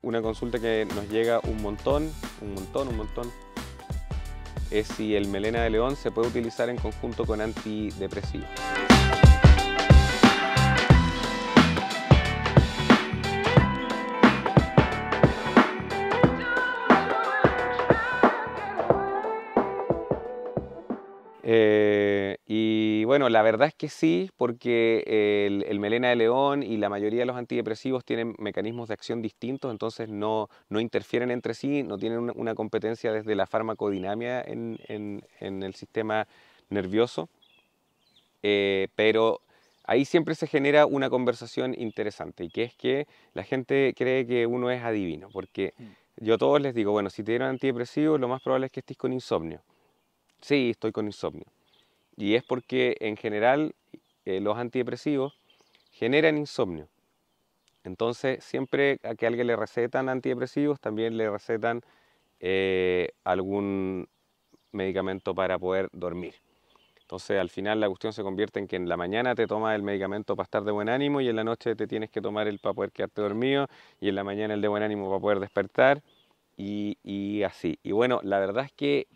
una consulta que nos llega un montón, es si el melena de león se puede utilizar en conjunto con antidepresivos. Y bueno, la verdad es que sí, porque el melena de león y la mayoría de los antidepresivos tienen mecanismos de acción distintos, entonces no interfieren entre sí, no tienen una competencia desde la farmacodinamia en el sistema nervioso, pero ahí siempre se genera una conversación interesante, y que es que la gente cree que uno es adivino, porque yo a todos les digo, bueno, si te dieron antidepresivos, lo más probable es que estés con insomnio. Sí, estoy con insomnio. Y es porque en general los antidepresivos generan insomnio. Entonces, siempre a que a alguien le recetan antidepresivos, también le recetan algún medicamento para poder dormir. Entonces, al final la cuestión se convierte en que en la mañana te tomas el medicamento para estar de buen ánimo, y en la noche te tienes que tomar el para poder quedarte dormido, y en la mañana el de buen ánimo para poder despertar, y así. Y bueno, la verdad es que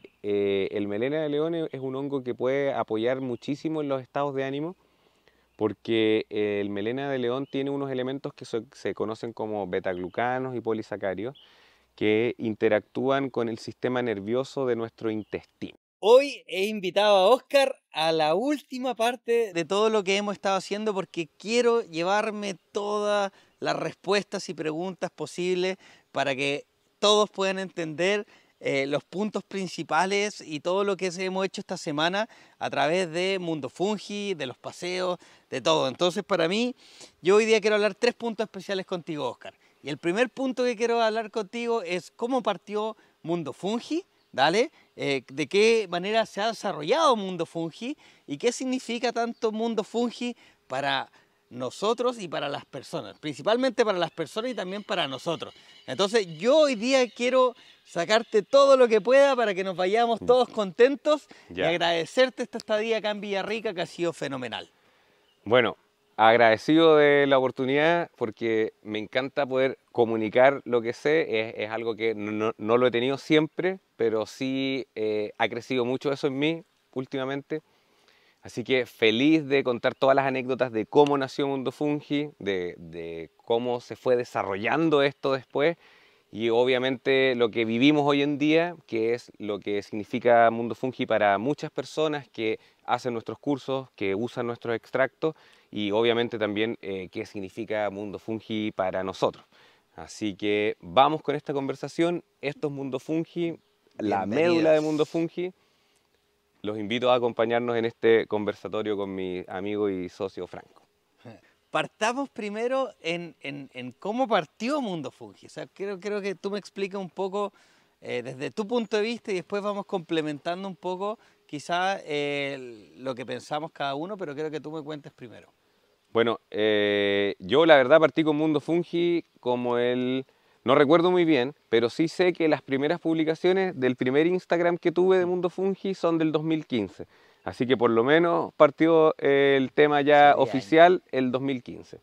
el melena de león es un hongo que puede apoyar muchísimo en los estados de ánimo, porque el melena de león tiene unos elementos que se conocen como betaglucanos y polisacáridos, que interactúan con el sistema nervioso de nuestro intestino. Hoy he invitado a Óscar a la última parte de todo lo que hemos estado haciendo, porque quiero llevarme todas las respuestas y preguntas posibles para que todos puedan entender los puntos principales y todo lo que hemos hecho esta semana a través de Mundo Fungi, de los paseos, de todo. Entonces, para mí, yo hoy día quiero hablar 3 puntos especiales contigo, Óscar. Y el primer punto que quiero hablar contigo es cómo partió Mundo Fungi, ¿dale? De qué manera se ha desarrollado Mundo Fungi y qué significa tanto Mundo Fungi para nosotros y para las personas, principalmente para las personas y también para nosotros. Entonces yo hoy día quiero sacarte todo lo que pueda para que nos vayamos todos contentos y agradecerte esta estadía acá en Villarrica, que ha sido fenomenal. Bueno, agradecido de la oportunidad, porque me encanta poder comunicar lo que sé. Es algo que no lo he tenido siempre, pero sí ha crecido mucho eso en mí últimamente. Así que feliz de contar todas las anécdotas de cómo nació Mundo Fungi, de cómo se fue desarrollando esto después, y obviamente lo que vivimos hoy en día, que es lo que significa Mundo Fungi para muchas personas que hacen nuestros cursos, que usan nuestros extractos, y obviamente también qué significa Mundo Fungi para nosotros. Así que vamos con esta conversación. Esto es Mundo Fungi, la médula de Mundo Fungi. Los invito a acompañarnos en este conversatorio con mi amigo y socio Franco. Partamos primero en cómo partió Mundo Fungi. O sea, creo que tú me expliques un poco desde tu punto de vista, y después vamos complementando un poco quizá lo que pensamos cada uno, pero quiero que tú me cuentes primero. Bueno, yo la verdad partí con Mundo Fungi como no recuerdo muy bien, pero sí sé que las primeras publicaciones del primer Instagram que tuve de Mundo Fungi son del 2015. Así que por lo menos partió el tema ya oficial el 2015.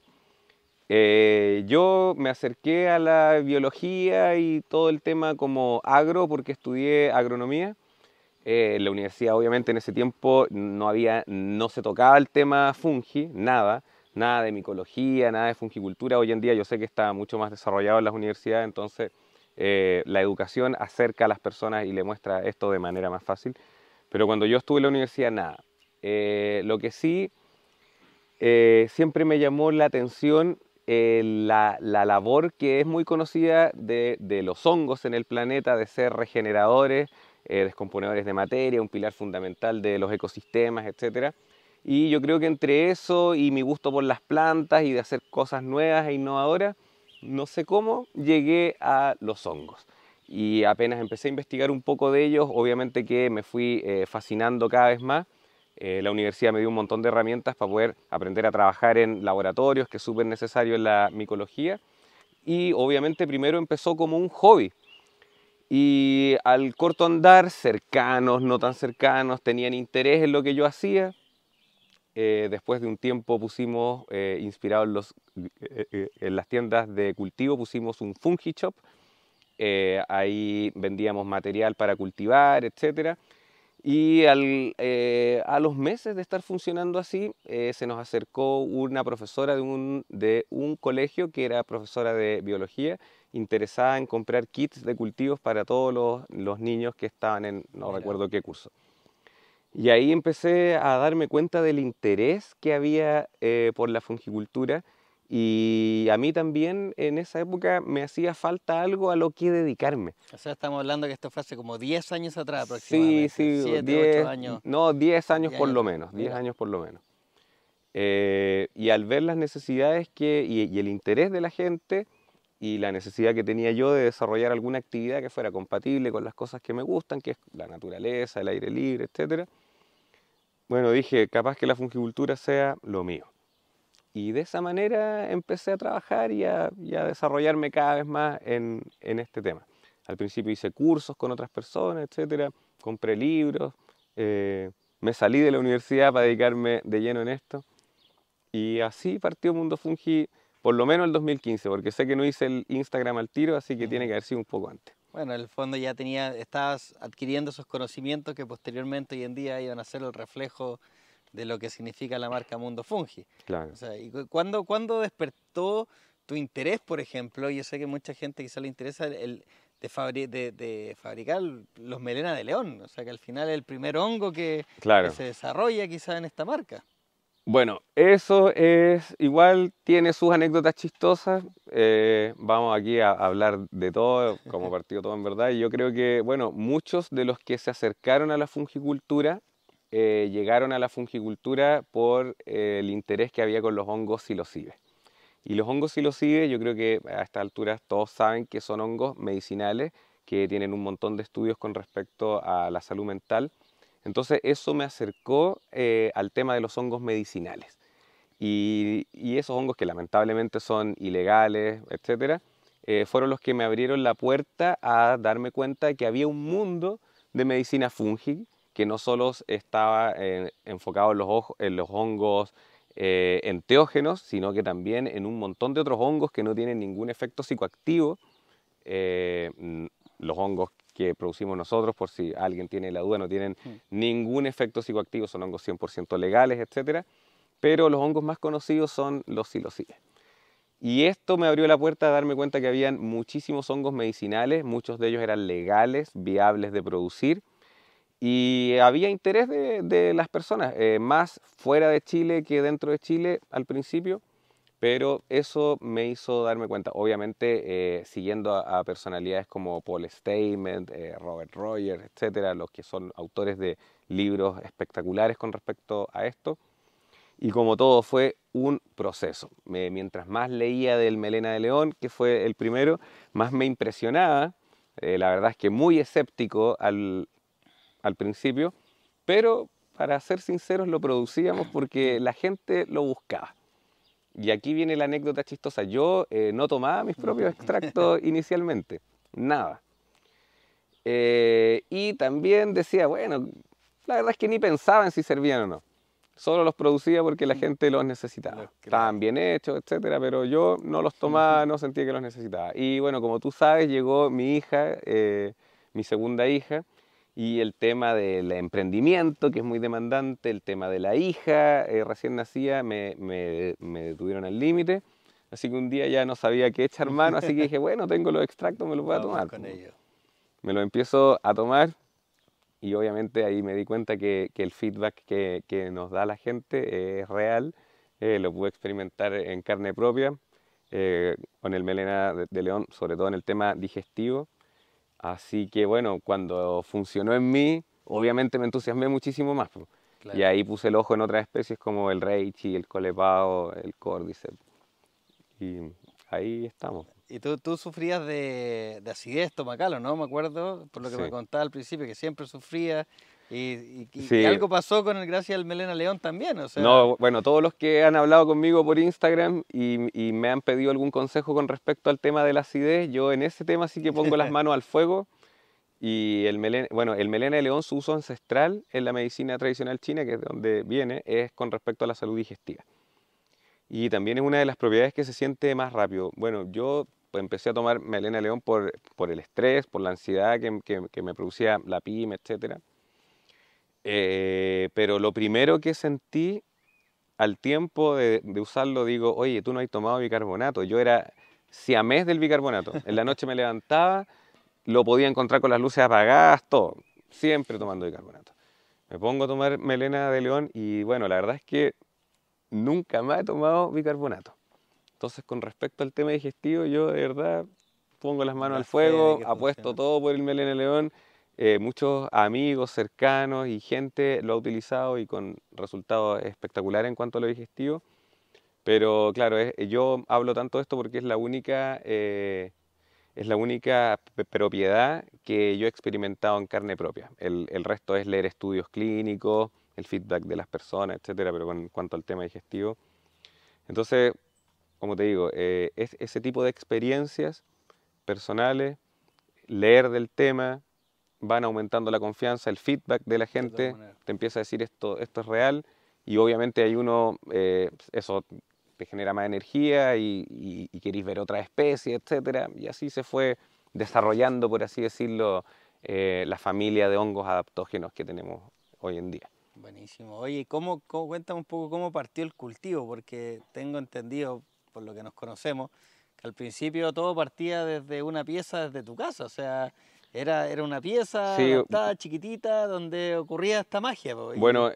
Yo me acerqué a la biología y todo el tema como agro porque estudié agronomía. En la universidad obviamente en ese tiempo no se tocaba el tema fungi, nada de micología, nada de fungicultura. Hoy en día yo sé que está mucho más desarrollado en las universidades, entonces la educación acerca a las personas y le muestra esto de manera más fácil. Pero cuando yo estuve en la universidad, nada. Lo que sí siempre me llamó la atención la labor que es muy conocida de los hongos en el planeta, de ser regeneradores, descomponedores de materia, un pilar fundamental de los ecosistemas, etc. Y yo creo que entre eso y mi gusto por las plantas y de hacer cosas nuevas e innovadoras, no sé cómo llegué a los hongos. Y apenas empecé a investigar un poco de ellos, obviamente que me fui fascinando cada vez más. La universidad me dio un montón de herramientas para poder aprender a trabajar en laboratorios, que es súper necesario en la micología. Y obviamente primero empezó como un hobby. Y al corto andar, cercanos, no tan cercanos, tenían interés en lo que yo hacía. Después de un tiempo pusimos, inspirados en las tiendas de cultivo, pusimos un Fungi Shop. Ahí vendíamos material para cultivar, etcétera. Y a los meses de estar funcionando así, se nos acercó una profesora de un colegio que era profesora de biología, interesada en comprar kits de cultivos para todos los niños que estaban en, no Mira. recuerdo qué curso. Y ahí empecé a darme cuenta del interés que había por la fungicultura, y a mí también en esa época me hacía falta algo a lo que dedicarme. O sea, estamos hablando que esto fue hace como 10 años atrás Sí, aproximadamente, sí, 7, 8 10, años, no, 10 años 10 por años lo atrás. menos, 10 Mira, años por lo menos. Y al ver las necesidades y el interés de la gente y la necesidad que tenía yo de desarrollar alguna actividad que fuera compatible con las cosas que me gustan, que es la naturaleza, el aire libre, etcétera, bueno, dije, capaz que la fungicultura sea lo mío. Y de esa manera empecé a trabajar y a desarrollarme cada vez más en este tema. Al principio hice cursos con otras personas, etcétera, compré libros, me salí de la universidad para dedicarme de lleno en esto. Y así partió Mundo Fungi, por lo menos el 2015, porque sé que no hice el Instagram al tiro, así que tiene que haber sido un poco antes. bueno, en el fondo ya estabas adquiriendo esos conocimientos que posteriormente hoy en día iban a ser el reflejo de lo que significa la marca Mundo Fungi. O Claro. sea, ¿cuándo despertó tu interés, por ejemplo? Yo sé que mucha gente quizá le interesa de fabricar los melenas de león, o sea que al final es el primer hongo que Claro. se desarrolla quizá en esta marca. Bueno, eso es igual, tiene sus anécdotas chistosas. Vamos aquí a hablar de todo, como partió todo en verdad. Y yo creo que, bueno, muchos de los que se acercaron a la fungicultura llegaron a la fungicultura por el interés que había con los hongos psilocibes. Y los hongos psilocibes, yo creo que a estas alturas todos saben que son hongos medicinales que tienen un montón de estudios con respecto a la salud mental. Entonces eso me acercó al tema de los hongos medicinales. Y esos hongos que lamentablemente son ilegales, etcétera, fueron los que me abrieron la puerta a darme cuenta de que había un mundo de medicina fungi que no solo estaba enfocado en los hongos enteógenos, sino que también en un montón de otros hongos que no tienen ningún efecto psicoactivo. Los hongos que producimos nosotros, por si alguien tiene la duda, no tienen ningún efecto psicoactivo, son hongos 100% legales, etcétera. Pero los hongos más conocidos son los psilocibes. Y esto me abrió la puerta a darme cuenta que habían muchísimos hongos medicinales, muchos de ellos eran legales, viables de producir, y había interés de las personas, más fuera de Chile que dentro de Chile al principio, pero eso me hizo darme cuenta, obviamente siguiendo a personalidades como Paul Stamets, Robert Rogers, etcétera, los que son autores de libros espectaculares con respecto a esto. Y como todo fue un proceso. Mientras más leía del melena de león, que fue el primero, más me impresionaba. La verdad es que muy escéptico al principio, pero para ser sinceros lo producíamos porque la gente lo buscaba. Y aquí viene la anécdota chistosa. Yo no tomaba mis propios extractos inicialmente, nada. Y también decía, bueno, la verdad es que ni pensaba en si servían o no. Solo los producía porque la gente los necesitaba. Estaban bien hechos, etcétera, pero yo no los tomaba, no sentía que los necesitaba. Y bueno, como tú sabes, llegó mi hija, mi segunda hija, y el tema del emprendimiento, que es muy demandante, el tema de la hija recién nacida, me detuvieron al límite. Así que un día ya no sabía qué echar mano, así que dije, bueno, tengo los extractos, me los voy a Vamos tomar. con ello. Me los empiezo a tomar. Y obviamente ahí me di cuenta que el feedback que nos da la gente es real, lo pude experimentar en carne propia, con el melena de león, sobre todo en el tema digestivo. Así que bueno, cuando funcionó en mí, obviamente me entusiasmé muchísimo más, po. Y Claro. ahí puse el ojo en otras especies como el reishi, el colepao, el cordyceps. Y ahí estamos. Y tú sufrías de acidez estomacal, ¿o no? Me acuerdo, por lo que me Sí. contaba al principio, que siempre sufría. Y Sí, algo pasó con el gracias al Melena León también, o sea, no, bueno, todos los que han hablado conmigo por Instagram y me han pedido algún consejo con respecto al tema de la acidez, yo en ese tema sí que pongo las manos al fuego Y bueno, el melena de león, su uso ancestral en la medicina tradicional china, que es de donde viene, es con respecto a la salud digestiva. Y también es una de las propiedades que se siente más rápido. Bueno, yo pues, empecé a tomar melena de león por el estrés, por la ansiedad que me producía la pyme, etcétera. Pero lo primero que sentí al tiempo de usarlo, digo, oye, tú no has tomado bicarbonato. Yo era siamés del bicarbonato. En la noche me levantaba, lo podía encontrar con las luces apagadas, todo. Siempre tomando bicarbonato. Me pongo a tomar melena de león y bueno, la verdad es que nunca más he tomado bicarbonato. Entonces, con respecto al tema digestivo, yo de verdad pongo las manos Da al fe de fuego, que apuesto funciona. todo por el melena de león. Muchos amigos cercanos y gente lo ha utilizado y con resultados espectaculares en cuanto a lo digestivo. Pero claro, yo hablo tanto de esto porque es la única propiedad que yo he experimentado en carne propia. El resto es leer estudios clínicos, el feedback de las personas, etcétera, pero en cuanto al tema digestivo. Entonces, como te digo, es ese tipo de experiencias personales, leer del tema, van aumentando la confianza, el feedback de la De todas gente, maneras. te empieza a decir esto es real y obviamente hay uno, eso te genera más energía y querís ver otra especie, etcétera, y así se fue desarrollando, por así decirlo, la familia de hongos adaptógenos que tenemos hoy en día. Buenísimo. Oye, cuéntame un poco cómo partió el cultivo? Porque tengo entendido, por lo que nos conocemos, que al principio todo partía desde una pieza desde tu casa. O sea, era una pieza Sí, adaptada, chiquitita, donde ocurría esta magia, po. bueno,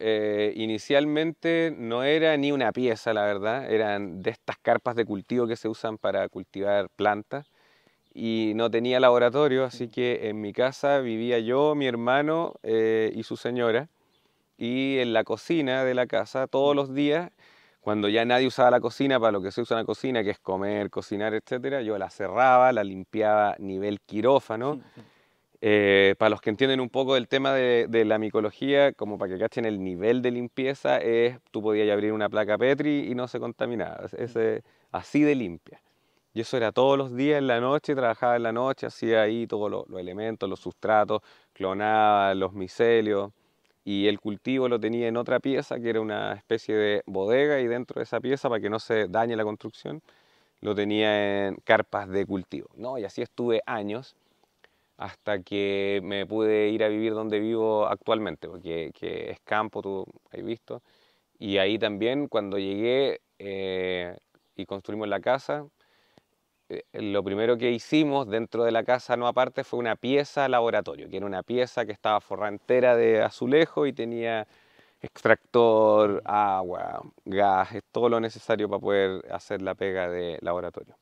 inicialmente no era ni una pieza, la verdad, eran de estas carpas de cultivo que se usan para cultivar plantas y no tenía laboratorio, así que en mi casa vivía yo, mi hermano y su señora, y en la cocina de la casa todos los días, cuando ya nadie usaba la cocina para lo que se usa en la cocina, que es comer, cocinar, etcétera, yo la cerraba, la limpiaba nivel quirófano. Para los que entienden un poco del tema de la micología, como para que cachen el nivel de limpieza, tú podías abrir una placa Petri y no se contaminaba, así de limpia. Y eso era todos los días en la noche, trabajaba en la noche, hacía ahí todos los elementos, los sustratos, clonaba los micelios y el cultivo lo tenía en otra pieza que era una especie de bodega y dentro de esa pieza, para que no se dañe la construcción, lo tenía en carpas de cultivo, ¿no? Y así estuve años hasta que me pude ir a vivir donde vivo actualmente, porque que es campo, tú has visto. Y ahí también cuando llegué y construimos la casa, lo primero que hicimos dentro de la casa, no aparte, fue una pieza laboratorio, que era una pieza que estaba forrada entera de azulejo y tenía extractor, agua, gas, todo lo necesario para poder hacer la pega de laboratorio.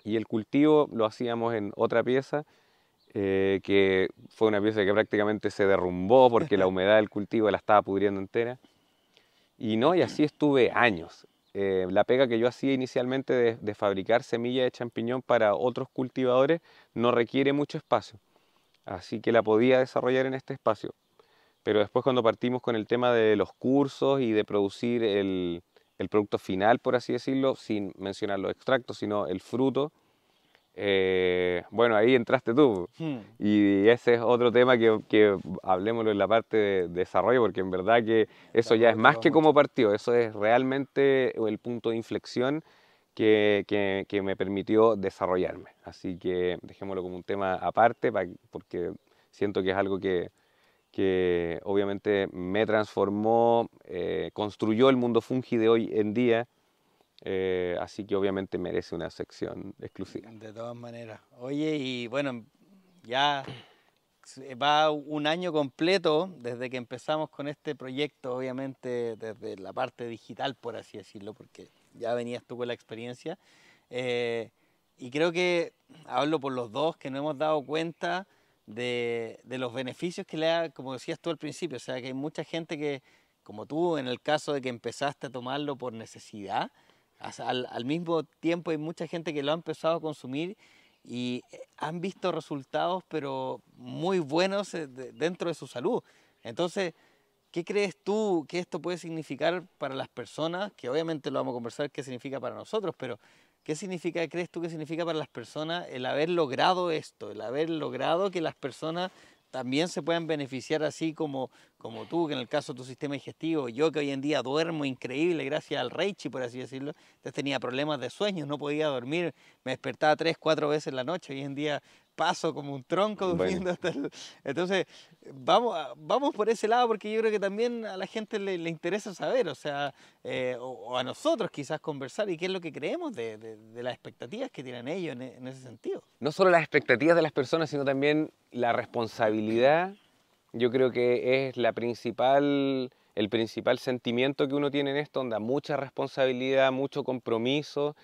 Y el cultivo lo hacíamos en otra pieza, que fue una pieza que prácticamente se derrumbó porque la humedad del cultivo la estaba pudriendo entera. Y no, y así estuve años. La pega que yo hacía inicialmente de fabricar semillas de champiñón para otros cultivadores no requiere mucho espacio, así que la podía desarrollar en este espacio. Pero después cuando partimos con el tema de los cursos y de producir el producto final, por así decirlo, sin mencionar los extractos, sino el fruto, bueno, ahí entraste tú. Y ese es otro tema que hablemoslo en la parte de desarrollo, porque en verdad que eso ya es Da más para que como mucho. partido, eso es realmente el punto de inflexión que me permitió desarrollarme. Así que dejémoslo como un tema aparte, porque siento que es algo que obviamente me transformó, construyó el mundo fungi de hoy en día, así que obviamente merece una sección exclusiva. De todas maneras. Oye, y bueno, ya va un año completo desde que empezamos con este proyecto, obviamente desde la parte digital, por así decirlo, porque ya venías tú con la experiencia. Eh, y creo que hablo por los dos, que no hemos dado cuenta de los beneficios que le da, como decías tú al principio, o sea, que hay mucha gente que, como tú, en el caso de que empezaste a tomarlo por necesidad, al mismo tiempo hay mucha gente que lo ha empezado a consumir y han visto resultados, pero muy buenos dentro de su salud. Entonces, ¿qué crees tú que esto puede significar para las personas? Que obviamente lo vamos a conversar qué significa para nosotros, pero ¿qué significa, crees tú que significa para las personas el haber logrado esto, el haber logrado que las personas también se puedan beneficiar así como tú, que en el caso de tu sistema digestivo, yo que hoy en día duermo increíble gracias al Reichi, por así decirlo, entonces tenía problemas de sueño, no podía dormir, me despertaba 3, 4 veces en la noche, hoy en día paso como un tronco Bueno, durmiendo hasta el... Entonces, vamos por ese lado porque yo creo que también a la gente le interesa saber, o sea, o a nosotros quizás conversar y qué es lo que creemos de las expectativas que tienen ellos en ese sentido. no solo las expectativas de las personas, sino también la responsabilidad. Yo creo que es el principal sentimiento que uno tiene en esto, onda, mucha responsabilidad, mucho compromiso.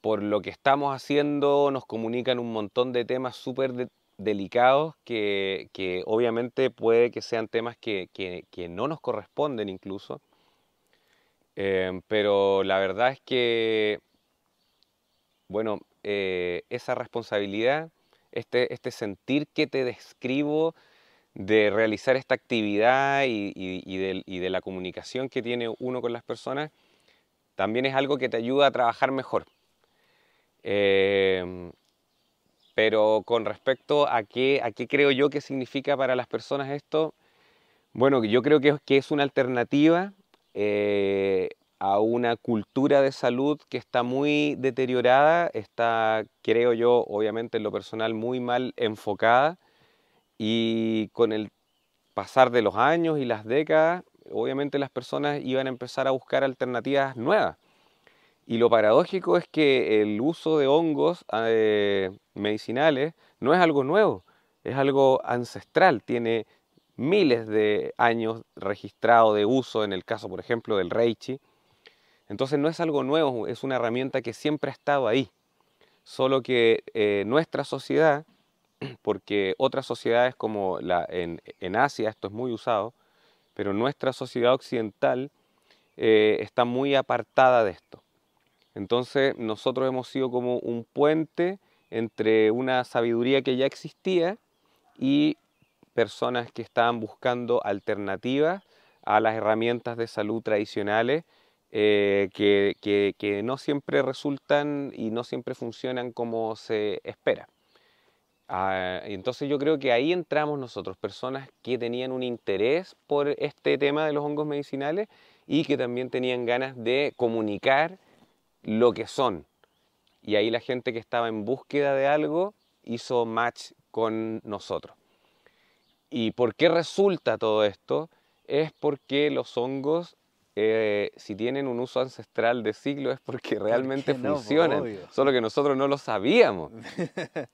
Por lo que estamos haciendo nos comunican un montón de temas súper delicados que obviamente puede que sean temas que no nos corresponden incluso. Pero la verdad es que, bueno, esa responsabilidad, este sentir que te describo de realizar esta actividad y de la comunicación que tiene uno con las personas, también es algo que te ayuda a trabajar mejor. Eh, pero con respecto a qué creo yo que significa para las personas esto, bueno, yo creo que es una alternativa a una cultura de salud que está muy deteriorada, está, creo yo, obviamente en lo personal, muy mal enfocada y con el pasar de los años y las décadas, obviamente las personas iban a empezar a buscar alternativas nuevas. Y lo paradójico es que el uso de hongos medicinales no es algo nuevo, es algo ancestral, tiene miles de años registrado de uso en el caso, por ejemplo, del reichi. Entonces no es algo nuevo, es una herramienta que siempre ha estado ahí, solo que nuestra sociedad, porque otras sociedades como en Asia esto es muy usado, pero nuestra sociedad occidental está muy apartada de esto. Entonces nosotros hemos sido como un puente entre una sabiduría que ya existía y personas que estaban buscando alternativas a las herramientas de salud tradicionales que no siempre resultan y no siempre funcionan como se espera. Entonces yo creo que ahí entramos nosotros, personas que tenían un interés por este tema de los hongos medicinales y que también tenían ganas de comunicar lo que son. Y ahí la gente que estaba en búsqueda de algo hizo match con nosotros. ¿Y por qué resulta todo esto? Es porque los hongos, si tienen un uso ancestral de siglos, es porque ¿Por realmente qué no? Pues funcionan, obvio. solo que nosotros no lo sabíamos. De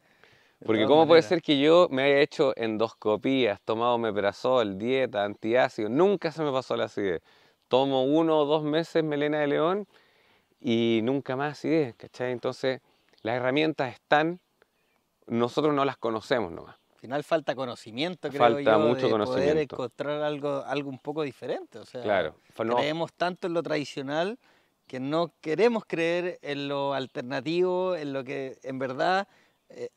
Porque todas ¿cómo puede maneras. ser que yo me haya hecho endoscopías, tomado omeprazol, dieta, antiácido, nunca se me pasó la acidez? Tomo 1 o 2 meses melena de león y nunca más acidez, ¿cachai? Entonces, las herramientas están, nosotros no las conocemos nomás. Al final falta conocimiento, creo Falta yo, mucho de poder conocimiento, encontrar algo un poco diferente. O sea, claro. creemos tanto en lo tradicional que no queremos creer en lo alternativo, en lo que en verdad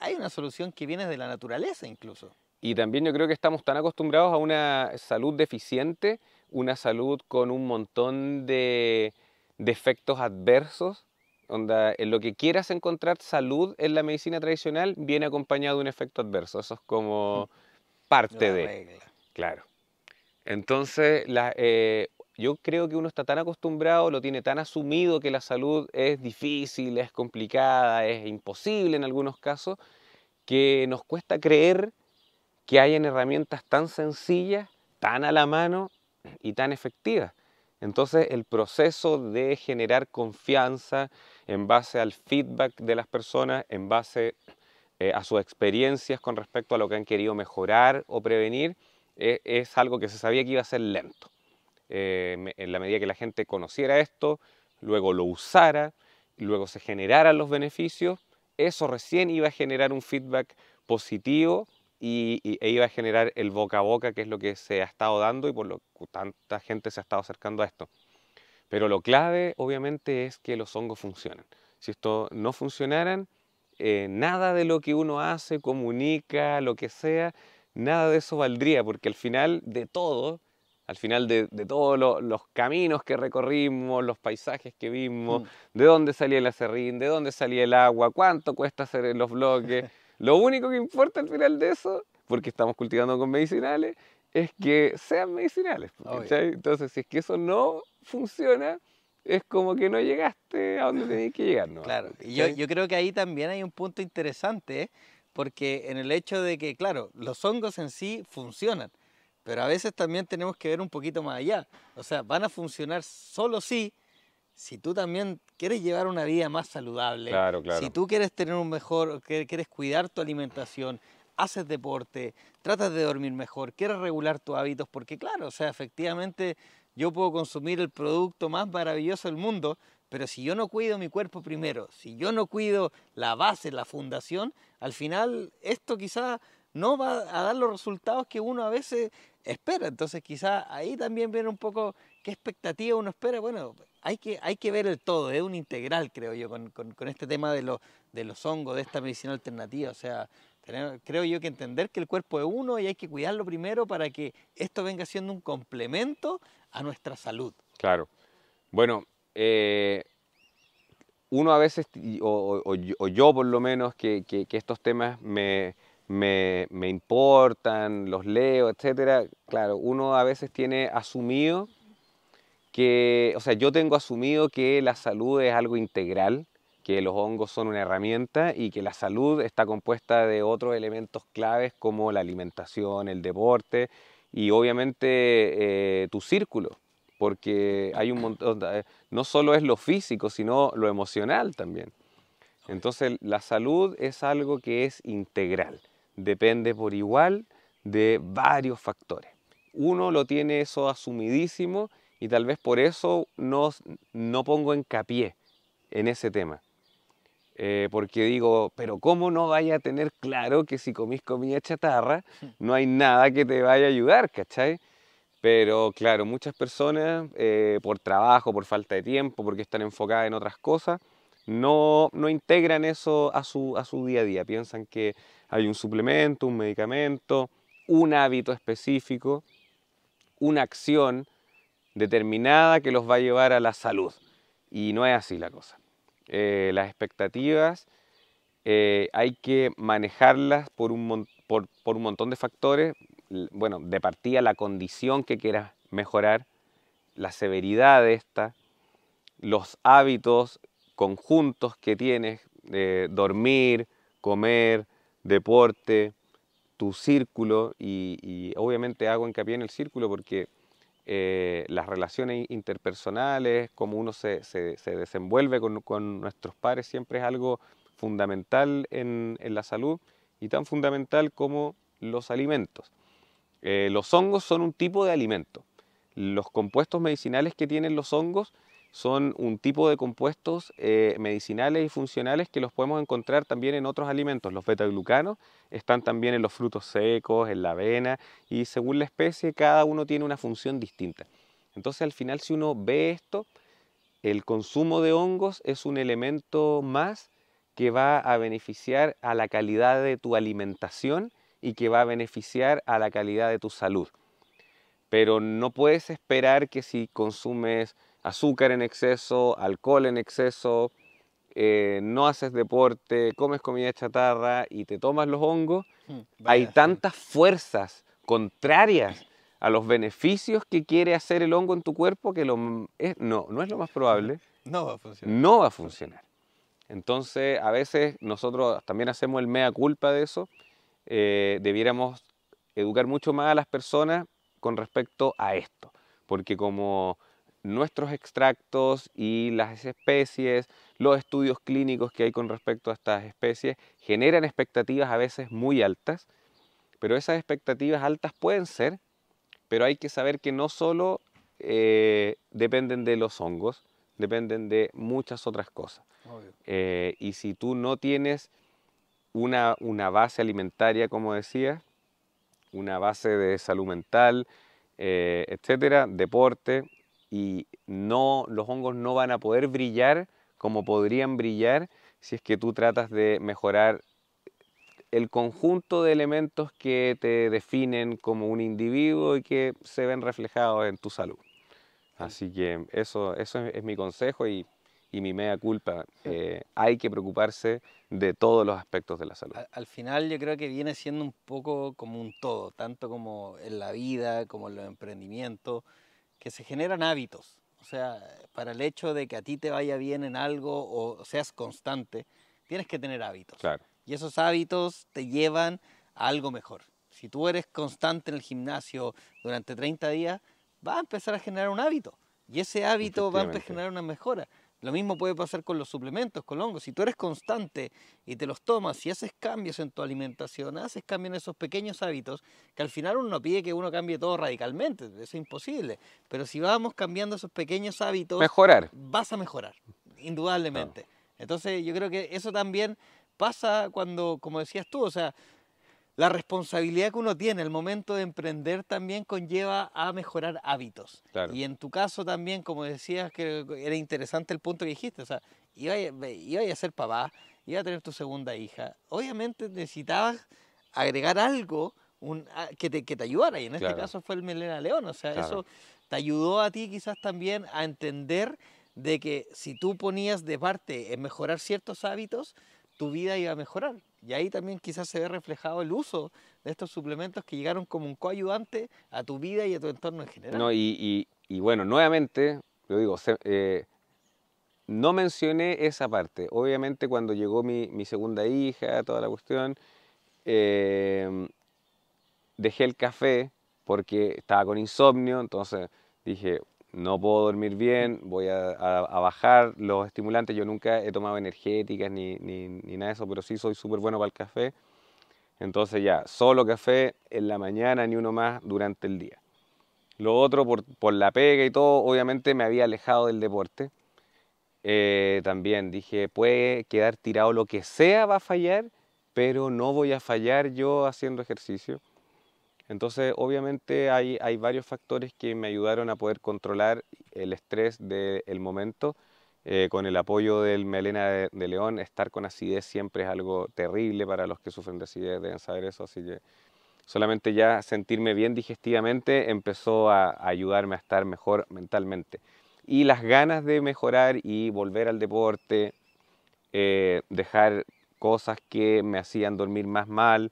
hay una solución que viene de la naturaleza incluso. Y también yo creo que estamos tan acostumbrados a una salud deficiente, una salud con un montón de efectos adversos, onda, en lo que quieras encontrar salud en la medicina tradicional viene acompañado de un efecto adverso, eso es como parte La de, regla. claro. Entonces, yo creo que uno está tan acostumbrado, lo tiene tan asumido que la salud es difícil, es complicada, es imposible en algunos casos, que nos cuesta creer que hayan herramientas tan sencillas, tan a la mano y tan efectivas. Entonces el proceso de generar confianza en base al feedback de las personas, en base a sus experiencias con respecto a lo que han querido mejorar o prevenir, es algo que se sabía que iba a ser lento. En la medida que la gente conociera esto, luego lo usara, luego se generaran los beneficios, eso recién iba a generar un feedback positivo e iba a generar el boca a boca, que es lo que se ha estado dando y por lo que tanta gente se ha estado acercando a esto. Pero lo clave, obviamente, es que los hongos funcionan. Si esto no funcionaran, nada de lo que uno hace, comunica, lo que sea, nada de eso valdría, porque al final de todo al final de todos los caminos que recorrimos, los paisajes que vimos, Mm. de dónde salía el acerrín, de dónde salía el agua, cuánto cuesta hacer los bloques. Lo único que importa al final de eso, porque estamos cultivando con medicinales, es que sean medicinales. Obvio. ¿Cachai? Entonces, si es que eso no funciona, es como que no llegaste a donde tenías que llegar, ¿no? Claro, y ¿Cachai? yo creo que ahí también hay un punto interesante, ¿eh? Porque en el hecho de que, claro, los hongos en sí funcionan, pero a veces también tenemos que ver un poquito más allá. O sea, van a funcionar solo si tú también quieres llevar una vida más saludable, Claro, si claro. tú quieres tener un mejor, quieres cuidar tu alimentación, haces deporte, tratas de dormir mejor, quieres regular tus hábitos, porque claro, o sea, efectivamente yo puedo consumir el producto más maravilloso del mundo, pero si yo no cuido mi cuerpo primero, si yo no cuido la base, la fundación, al final esto quizás no va a dar los resultados que uno a veces espera. Entonces quizás ahí también viene un poco qué expectativa uno espera. Bueno, hay que ver el todo, es un integral, creo yo, con este tema de los hongos, de esta medicina alternativa. O sea, creo yo que entender que el cuerpo es uno y hay que cuidarlo primero para que esto venga siendo un complemento a nuestra salud. Claro. Bueno, uno a veces, o yo por lo menos, que estos temas me importan, los leo, etcétera, claro, uno a veces tiene asumido que, o sea, yo tengo asumido que la salud es algo integral, que los hongos son una herramienta y que la salud está compuesta de otros elementos claves como la alimentación, el deporte y obviamente tu círculo, porque hay un montón, no solo es lo físico, sino lo emocional también. Entonces, la salud es algo que es integral, depende por igual de varios factores. Uno lo tiene eso asumidísimo y tal vez por eso no pongo hincapié en ese tema. Porque digo, pero ¿cómo no vaya a tener claro que si comís comida chatarra no hay nada que te vaya a ayudar, ¿cachai? Pero claro, muchas personas por trabajo, por falta de tiempo, porque están enfocadas en otras cosas, no integran eso a su día a día. Piensan que hay un suplemento, un medicamento, un hábito específico, una acción determinada que los va a llevar a la salud. Y no es así la cosa. Las expectativas hay que manejarlas por un montón de factores. Bueno, de partida la condición que quieras mejorar, la severidad de esta, los hábitos conjuntos que tienes, dormir, comer, deporte, tu círculo, y obviamente hago hincapié en el círculo porque las relaciones interpersonales, cómo uno se desenvuelve con nuestros pares, siempre es algo fundamental en la salud y tan fundamental como los alimentos. Los hongos son un tipo de alimento. Los compuestos medicinales que tienen los hongos son un tipo de compuestos medicinales y funcionales que los podemos encontrar también en otros alimentos. Los betaglucanos están también en los frutos secos, en la avena, y según la especie cada uno tiene una función distinta. Entonces al final, si uno ve esto, el consumo de hongos es un elemento más que va a beneficiar a la calidad de tu alimentación y que va a beneficiar a la calidad de tu salud. Pero no puedes esperar que si consumes azúcar en exceso, alcohol en exceso, no haces deporte, comes comida chatarra y te tomas los hongos, hay Vaya, tantas fuerzas contrarias a los beneficios que quiere hacer el hongo en tu cuerpo que no es lo más probable, no va a funcionar. no va a funcionar. Entonces, a veces nosotros también hacemos el mea culpa de eso. Debiéramos educar mucho más a las personas con respecto a esto, porque como nuestros extractos y las especies, los estudios clínicos que hay con respecto a estas especies generan expectativas a veces muy altas, pero esas expectativas altas pueden ser, pero hay que saber que no solo dependen de los hongos, dependen de muchas otras cosas. Obvio. Y si tú no tienes una base alimentaria, como decía, una base de salud mental, etcétera, deporte, y los hongos no van a poder brillar como podrían brillar si es que tú tratas de mejorar el conjunto de elementos que te definen como un individuo y que se ven reflejados en tu salud. Así que eso es mi consejo y mi mea culpa. Hay que preocuparse de todos los aspectos de la salud. Al final yo creo que viene siendo un poco como un todo, tanto como en la vida, como en los emprendimientos, que se generan hábitos. O sea, para el hecho de que a ti te vaya bien en algo o seas constante, tienes que tener hábitos. Claro. Y esos hábitos te llevan a algo mejor. Si tú eres constante en el gimnasio durante 30 días, vas a empezar a generar un hábito. Y ese hábito va a empezar a generar una mejora. Lo mismo puede pasar con los suplementos, con los hongos. Si tú eres constante y te los tomas y haces cambios en tu alimentación, haces cambios en esos pequeños hábitos, que al final uno no pide que uno cambie todo radicalmente, eso es imposible. Pero si vamos cambiando esos pequeños hábitos, mejorar. Vas a mejorar, indudablemente. Entonces yo creo que eso también pasa cuando, como decías tú, o sea, la responsabilidad que uno tiene al momento de emprender también conlleva a mejorar hábitos. Claro. Y en tu caso también, como decías, que era interesante el punto que dijiste, o sea, ibas a ser papá, ibas a tener tu segunda hija. Obviamente necesitabas agregar algo que te ayudara, y en este caso fue el Melena León, o sea, eso te ayudó a ti quizás también a entender de que si tú ponías de parte en mejorar ciertos hábitos, tu vida iba a mejorar. Y ahí también quizás se ve reflejado el uso de estos suplementos que llegaron como un coayudante a tu vida y a tu entorno en general. No, y bueno, nuevamente, lo digo, no mencioné esa parte. Obviamente cuando llegó mi segunda hija, toda la cuestión, dejé el café porque estaba con insomnio, entonces dije, no puedo dormir bien, voy a bajar los estimulantes. Yo nunca he tomado energéticas ni nada de eso, pero sí soy súper bueno para el café. Entonces ya, solo café en la mañana, ni uno más durante el día. Lo otro, por la pega y todo, obviamente me había alejado del deporte. También dije, puede quedar tirado lo que sea, va a fallar, pero no voy a fallar yo haciendo ejercicio. Entonces, obviamente hay varios factores que me ayudaron a poder controlar el estrés del momento. Con el apoyo del Melena de León, estar con acidez siempre es algo terrible para los que sufren de acidez, deben saber eso, así que solamente ya sentirme bien digestivamente empezó a ayudarme a estar mejor mentalmente. Y las ganas de mejorar y volver al deporte, dejar cosas que me hacían dormir más mal,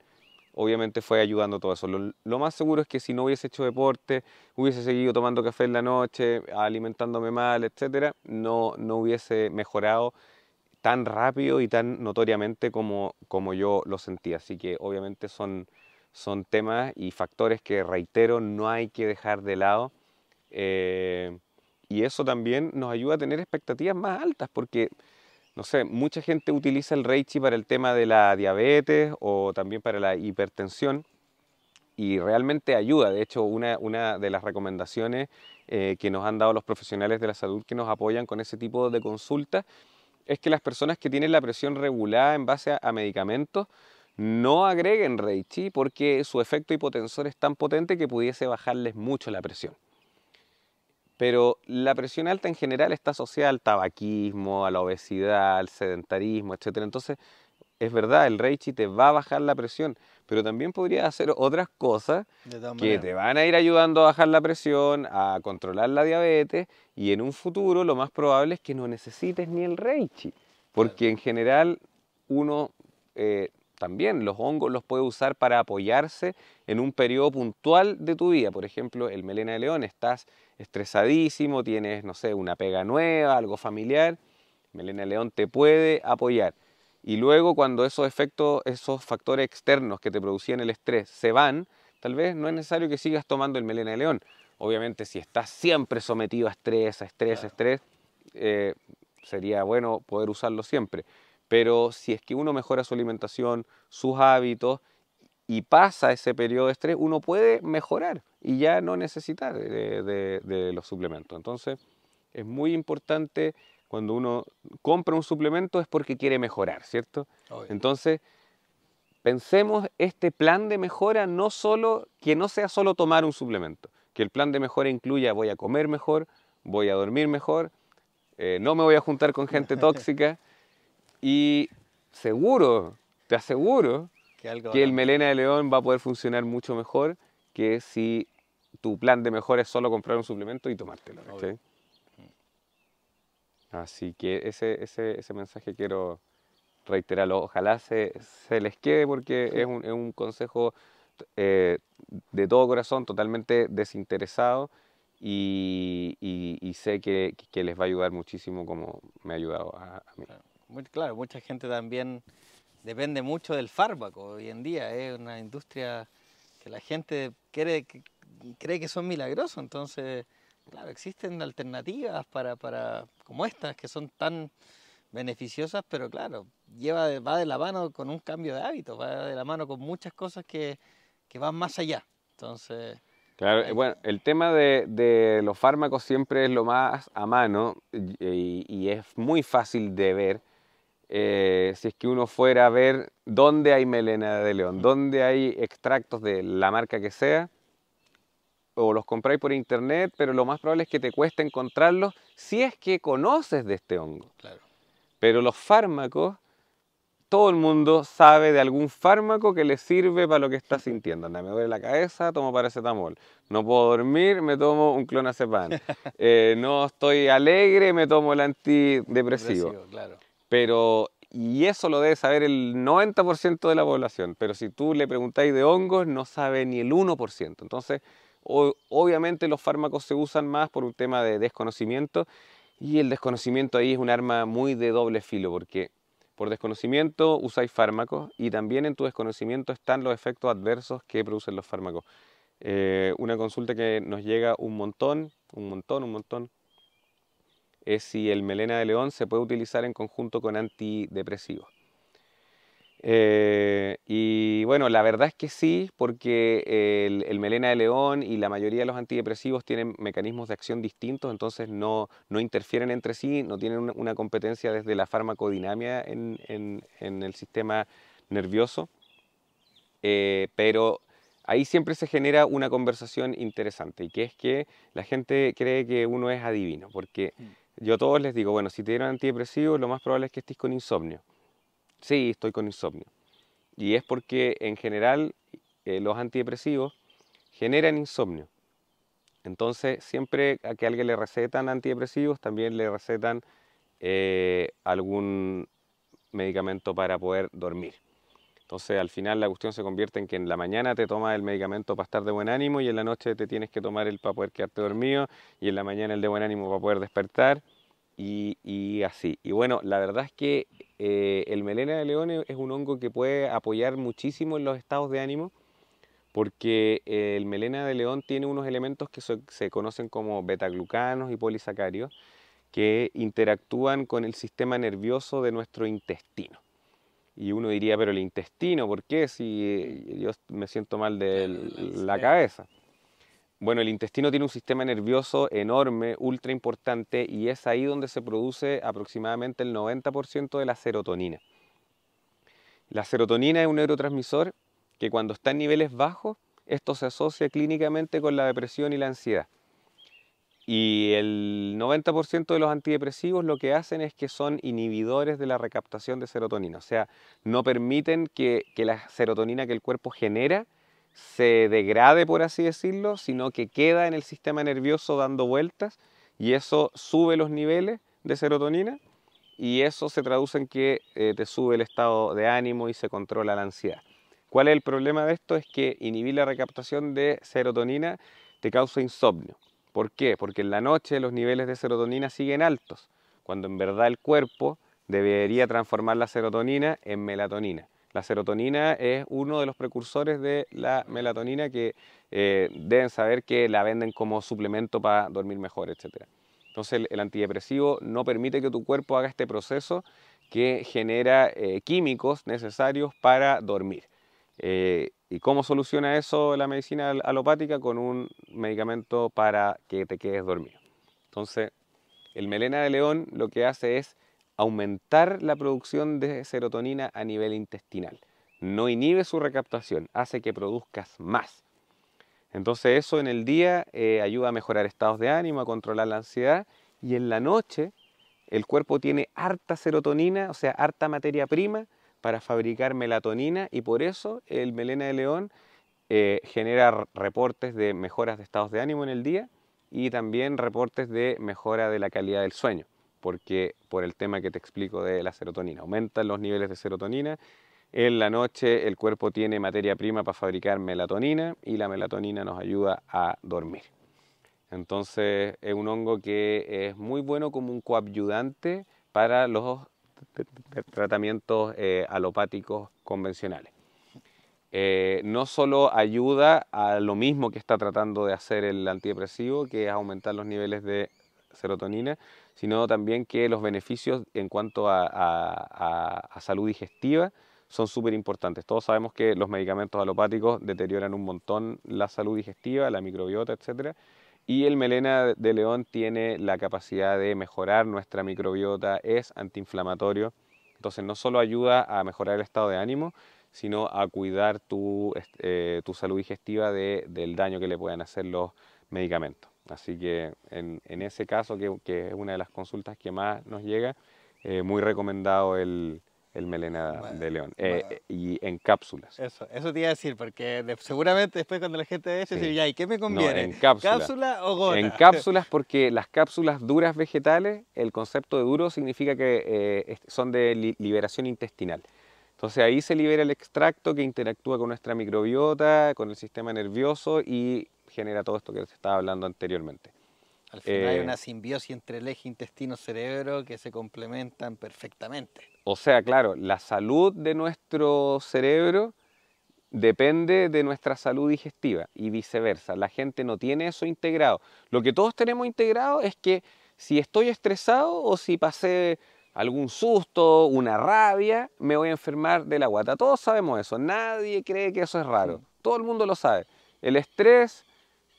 obviamente fue ayudando todo eso. Lo más seguro es que si no hubiese hecho deporte, hubiese seguido tomando café en la noche, alimentándome mal, etcétera, no hubiese mejorado tan rápido y tan notoriamente como yo lo sentía. Así que obviamente son temas y factores que, reitero, no hay que dejar de lado. Y eso también nos ayuda a tener expectativas más altas, porque no sé, mucha gente utiliza el Reichi para el tema de la diabetes o también para la hipertensión y realmente ayuda. De hecho, una de las recomendaciones que nos han dado los profesionales de la salud que nos apoyan con ese tipo de consultas es que las personas que tienen la presión regulada en base a medicamentos no agreguen Reichi porque su efecto hipotensor es tan potente que pudiese bajarles mucho la presión. Pero la presión alta en general está asociada al tabaquismo, a la obesidad, al sedentarismo, etc. Entonces, es verdad, el Reichi te va a bajar la presión, pero también podrías hacer otras cosas que te van a ir ayudando a bajar la presión, a controlar la diabetes, y en un futuro lo más probable es que no necesites ni el Reichi, porque en general uno también los hongos los puede usar para apoyarse en un periodo puntual de tu vida. Por ejemplo, el Melena de León, estás estresadísimo, tienes, no sé, una pega nueva, algo familiar, Melena de León te puede apoyar. Y luego cuando esos efectos, esos factores externos que te producían el estrés se van, tal vez no es necesario que sigas tomando el Melena de León. Obviamente si estás siempre sometido a estrés, sería bueno poder usarlo siempre. Pero si es que uno mejora su alimentación, sus hábitos y pasa ese periodo de estrés, uno puede mejorar y ya no necesitar de los suplementos. Entonces es muy importante, cuando uno compra un suplemento es porque quiere mejorar, ¿cierto? Obvio. Entonces pensemos este plan de mejora que no sea solo tomar un suplemento, que el plan de mejora incluya voy a comer mejor, voy a dormir mejor, no me voy a juntar con gente tóxica y seguro, te aseguro que algo que el bacán. melena de león va a poder funcionar mucho mejor que si tu plan de mejora es solo comprar un suplemento y tomártelo, Obvio. ¿cachai? Así que ese mensaje quiero reiterarlo. Ojalá se les quede porque es un consejo eh, de todo corazón, totalmente desinteresado y sé que les va a ayudar muchísimo como me ha ayudado a mí. Claro. Claro, mucha gente también depende mucho del fármaco hoy en día. Es una industria que la gente cree que son milagrosos. Entonces, claro, existen alternativas como estas que son tan beneficiosas, pero claro, va de la mano con un cambio de hábitos, va de la mano con muchas cosas que van más allá. Entonces, Claro, hay bueno, que... el tema de los fármacos siempre es lo más a mano y es muy fácil de ver. Si es que uno fuera a ver dónde hay melena de león, dónde hay extractos de la marca que sea, o los compráis por internet, pero lo más probable es que te cueste encontrarlos si es que conoces de este hongo. Claro, Pero los fármacos, todo el mundo sabe de algún fármaco que le sirve para lo que está sintiendo. Anda, me duele la cabeza, tomo paracetamol. No puedo dormir, me tomo un clonazepam. No estoy alegre, me tomo el antidepresivo. depresivo, claro. Pero, y eso lo debe saber el 90% de la población, pero si tú le preguntáis de hongos, no sabe ni el 1%. Entonces, obviamente los fármacos se usan más por un tema de desconocimiento, y el desconocimiento ahí es un arma muy de doble filo, porque por desconocimiento usáis fármacos y también en tu desconocimiento están los efectos adversos que producen los fármacos. Una consulta que nos llega un montón, es si el melena de león se puede utilizar en conjunto con antidepresivos. Y bueno, la verdad es que sí, porque el melena de león y la mayoría de los antidepresivos tienen mecanismos de acción distintos, entonces no interfieren entre sí, no tienen una competencia desde la farmacodinámica en el sistema nervioso, pero ahí siempre se genera una conversación interesante, y que es que la gente cree que uno es adivino, porque yo a todos les digo, bueno, si te dieron antidepresivos, lo más probable es que estés con insomnio. Sí, estoy con insomnio. Y es porque en general los antidepresivos generan insomnio. Entonces, siempre a que a alguien le recetan antidepresivos, también le recetan algún medicamento para poder dormir. Entonces, al final la cuestión se convierte en que en la mañana te tomas el medicamento para estar de buen ánimo y en la noche te tienes que tomar el para poder quedarte dormido y en la mañana el de buen ánimo para poder despertar y así. Y bueno, la verdad es que el melena de león es un hongo que puede apoyar muchísimo en los estados de ánimo, porque el melena de león tiene unos elementos que se conocen como betaglucanos y polisacarios que interactúan con el sistema nervioso de nuestro intestino. Y uno diría, pero el intestino, ¿por qué? Si yo me siento mal de Claro, la cabeza. Bueno, el intestino tiene un sistema nervioso enorme, ultra importante, y es ahí donde se produce aproximadamente el 90% de la serotonina. La serotonina es un neurotransmisor que cuando está en niveles bajos, esto se asocia clínicamente con la depresión y la ansiedad. Y el 90% de los antidepresivos lo que hacen es que son inhibidores de la recaptación de serotonina. O sea, no permiten que la serotonina que el cuerpo genera se degrade, por así decirlo, sino que queda en el sistema nervioso dando vueltas y eso sube los niveles de serotonina y eso se traduce en que te sube el estado de ánimo y se controla la ansiedad. ¿Cuál es el problema de esto? Es que inhibir la recaptación de serotonina te causa insomnio. ¿Por qué? Porque en la noche los niveles de serotonina siguen altos, cuando en verdad el cuerpo debería transformar la serotonina en melatonina. La serotonina es uno de los precursores de la melatonina que deben saber que la venden como suplemento para dormir mejor, etc. Entonces el antidepresivo no permite que tu cuerpo haga este proceso que genera químicos necesarios para dormir. ¿Y cómo soluciona eso la medicina alopática? Con un medicamento para que te quedes dormido. Entonces, el melena de león lo que hace es aumentar la producción de serotonina a nivel intestinal. No inhibe su recaptación, hace que produzcas más. Entonces eso en el día ayuda a mejorar estados de ánimo, a controlar la ansiedad, y en la noche el cuerpo tiene harta serotonina, o sea, harta materia prima, para fabricar melatonina y por eso el melena de león genera reportes de mejoras de estados de ánimo en el día y también reportes de mejora de la calidad del sueño, porque por el tema que te explico de la serotonina, aumentan los niveles de serotonina. En la noche el cuerpo tiene materia prima para fabricar melatonina y la melatonina nos ayuda a dormir. Entonces es un hongo que es muy bueno como un coadyuvante para los tratamientos alopáticos convencionales. No solo ayuda a lo mismo que está tratando de hacer el antidepresivo, que es aumentar los niveles de serotonina, sino también que los beneficios en cuanto a salud digestiva son súper importantes. Todos sabemos que los medicamentos alopáticos deterioran un montón la salud digestiva, la microbiota, etc. Y el melena de león tiene la capacidad de mejorar nuestra microbiota, es antiinflamatorio, entonces no solo ayuda a mejorar el estado de ánimo, sino a cuidar tu salud digestiva del daño que le pueden hacer los medicamentos. Así que en ese caso, que es una de las consultas que más nos llega, muy recomendado el melena de león. Y en cápsulas. Eso te iba a decir, porque seguramente después cuando la gente ve eso, dice, ya, ¿y qué me conviene? No, en cápsulas. ¿Cápsula o gota? En cápsulas, porque las cápsulas duras vegetales, el concepto de duro significa que son de liberación intestinal. Entonces ahí se libera el extracto que interactúa con nuestra microbiota, con el sistema nervioso y genera todo esto que se estaba hablando anteriormente. Al final hay una simbiosis entre el eje intestino-cerebro que se complementan perfectamente. O sea, claro, la salud de nuestro cerebro depende de nuestra salud digestiva y viceversa. La gente no tiene eso integrado. Lo que todos tenemos integrado es que si estoy estresado o si pasé algún susto, una rabia, me voy a enfermar de la guata. Todos sabemos eso, nadie cree que eso es raro. Todo el mundo lo sabe. El estrés,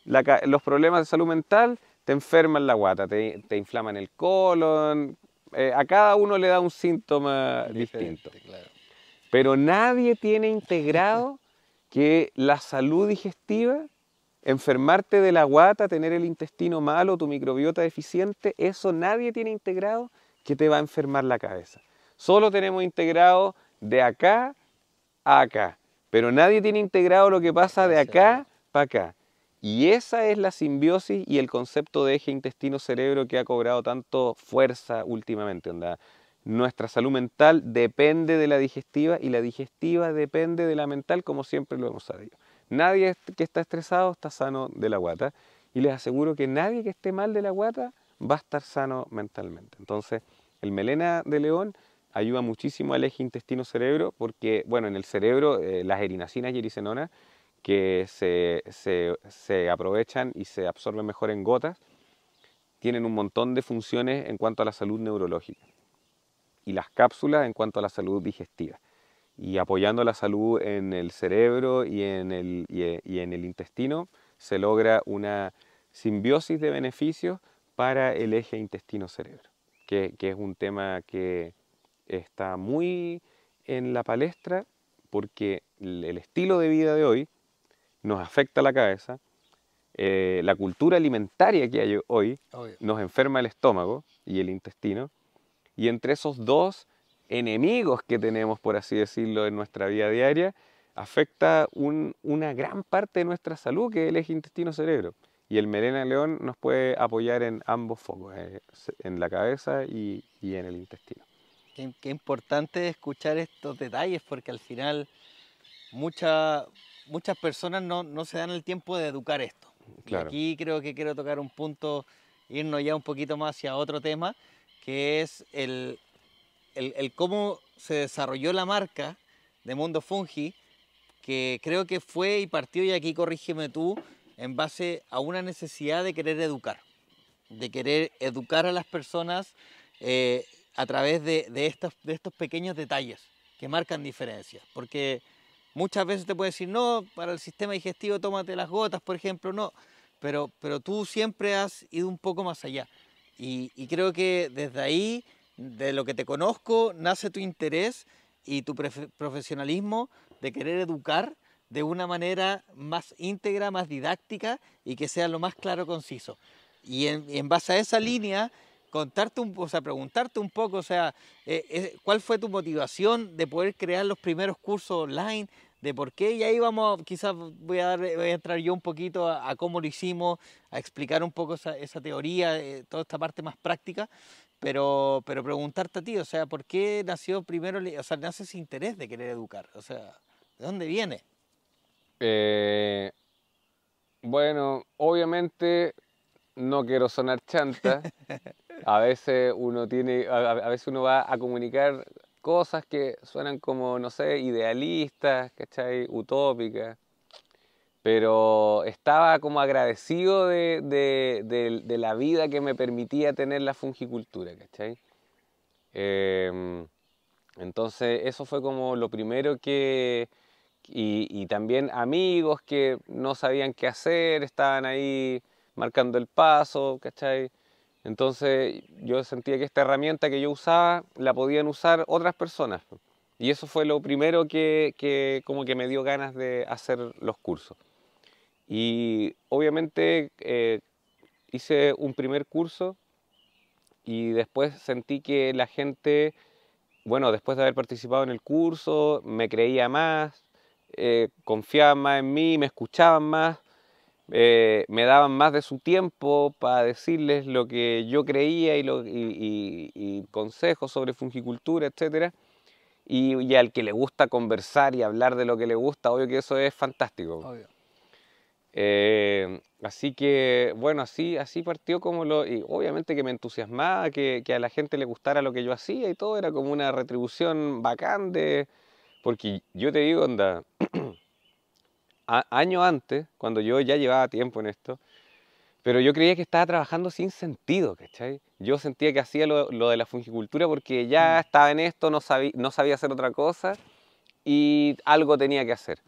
los problemas de salud mental te enferman la guata, te inflaman el colon. A cada uno le da un síntoma distinto. Claro. Pero nadie tiene integrado que la salud digestiva, enfermarte de la guata, tener el intestino malo, tu microbiota deficiente, eso nadie tiene integrado que te va a enfermar la cabeza. Solo tenemos integrado de acá a acá, pero nadie tiene integrado lo que pasa de acá para acá. Y esa es la simbiosis y el concepto de eje intestino-cerebro que ha cobrado tanto fuerza últimamente. Nuestra salud mental depende de la digestiva y la digestiva depende de la mental, como siempre lo hemos sabido. Nadie que está estresado está sano de la guata y les aseguro que nadie que esté mal de la guata va a estar sano mentalmente. Entonces, el melena de león ayuda muchísimo al eje intestino-cerebro porque, bueno, en el cerebro las erinasinas y erisenonas que se aprovechan y se absorben mejor en gotas, tienen un montón de funciones en cuanto a la salud neurológica y las cápsulas en cuanto a la salud digestiva. Y apoyando la salud en el cerebro y en el intestino, se logra una simbiosis de beneficios para el eje intestino-cerebro, que es un tema que está muy en la palestra porque el estilo de vida de hoy nos afecta la cabeza, la cultura alimentaria que hay hoy nos enferma el estómago y el intestino, y entre esos dos enemigos que tenemos, por así decirlo, en nuestra vida diaria, afecta una gran parte de nuestra salud, que es el eje intestino-cerebro. Y el melena de león nos puede apoyar en ambos focos, en la cabeza y en el intestino. Qué importante escuchar estos detalles, porque al final muchas personas no se dan el tiempo de educar esto. Claro. Y aquí creo que quiero tocar un punto, irnos ya un poquito más hacia otro tema, que es el cómo se desarrolló la marca de Mundo Fungi, que creo que fue y partió, y aquí corrígeme tú, en base a una necesidad de querer educar a las personas a través de estos pequeños detalles que marcan diferencias. Porque muchas veces te pueden decir, no, para el sistema digestivo tómate las gotas, por ejemplo, no. Pero tú siempre has ido un poco más allá. Y creo que desde ahí, de lo que te conozco, nace tu interés y tu profesionalismo de querer educar de una manera más íntegra, más didáctica y que sea lo más claro, conciso. Y en base a esa línea o sea, preguntarte un poco, o sea, ¿cuál fue tu motivación de poder crear los primeros cursos online? ¿De por qué? Y ahí vamos, quizás voy a entrar yo un poquito a cómo lo hicimos, a explicar un poco esa teoría, toda esta parte más práctica, pero preguntarte a ti, o sea, ¿por qué nació primero, o sea, nace ese interés de querer educar? O sea, ¿de dónde viene? Eh, bueno, obviamente no quiero sonar chanta. A veces uno tiene, a veces uno va a comunicar cosas que suenan como, no sé, idealistas, ¿cachai? Utópicas. Pero estaba como agradecido de la vida que me permitía tener la fungicultura, ¿cachai? Em, entonces eso fue como lo primero que... Y también amigos que no sabían qué hacer, estaban ahí marcando el paso, ¿cachai? Entonces yo sentía que esta herramienta que yo usaba la podían usar otras personas. Y eso fue lo primero que como que me dio ganas de hacer los cursos. Y obviamente hice un primer curso y después sentí que la gente, bueno, después de haber participado en el curso, me creía más, confiaban más en mí, me escuchaban más, me daban más de su tiempo para decirles lo que yo creía y consejos sobre fungicultura, etcétera. Y al que le gusta conversar y hablar de lo que le gusta, obvio que eso es fantástico. Obvio. Así que, bueno, así partió como y obviamente que me entusiasmaba, que a la gente le gustara lo que yo hacía y todo, era como una retribución bacán porque yo te digo, onda, años antes, cuando yo ya llevaba tiempo en esto, pero yo creía que estaba trabajando sin sentido, ¿cachai? Yo sentía que hacía lo de la fungicultura porque ya Mm. estaba en esto, no sabía hacer otra cosa y algo tenía que hacer.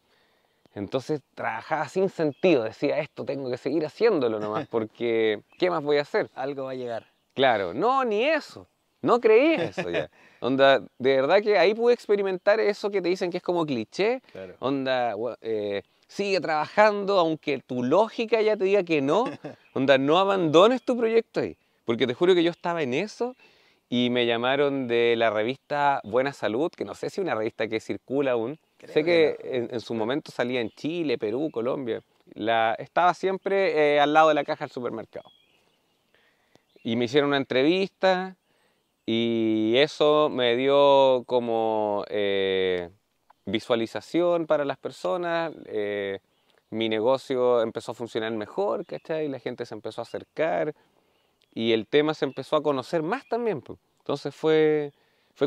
Entonces trabajaba sin sentido, decía esto tengo que seguir haciéndolo nomás, porque ¿qué más voy a hacer? Algo va a llegar. Claro, no, ni eso, no creía eso ya. Onda, de verdad que ahí pude experimentar eso que te dicen que es como cliché, Claro. onda, sigue trabajando aunque tu lógica ya te diga que no, onda, no abandones tu proyecto ahí, porque te juro que yo estaba en eso y me llamaron de la revista Buena Salud, que no sé si es una revista que circula aún. Sé Creo que no. que en su momento salía en Chile, Perú, Colombia. Estaba siempre al lado de la caja del supermercado. Y me hicieron una entrevista y eso me dio como visualización para las personas. Mi negocio empezó a funcionar mejor, ¿cachai? La gente se empezó a acercar y el tema se empezó a conocer más también, pues. Entonces fue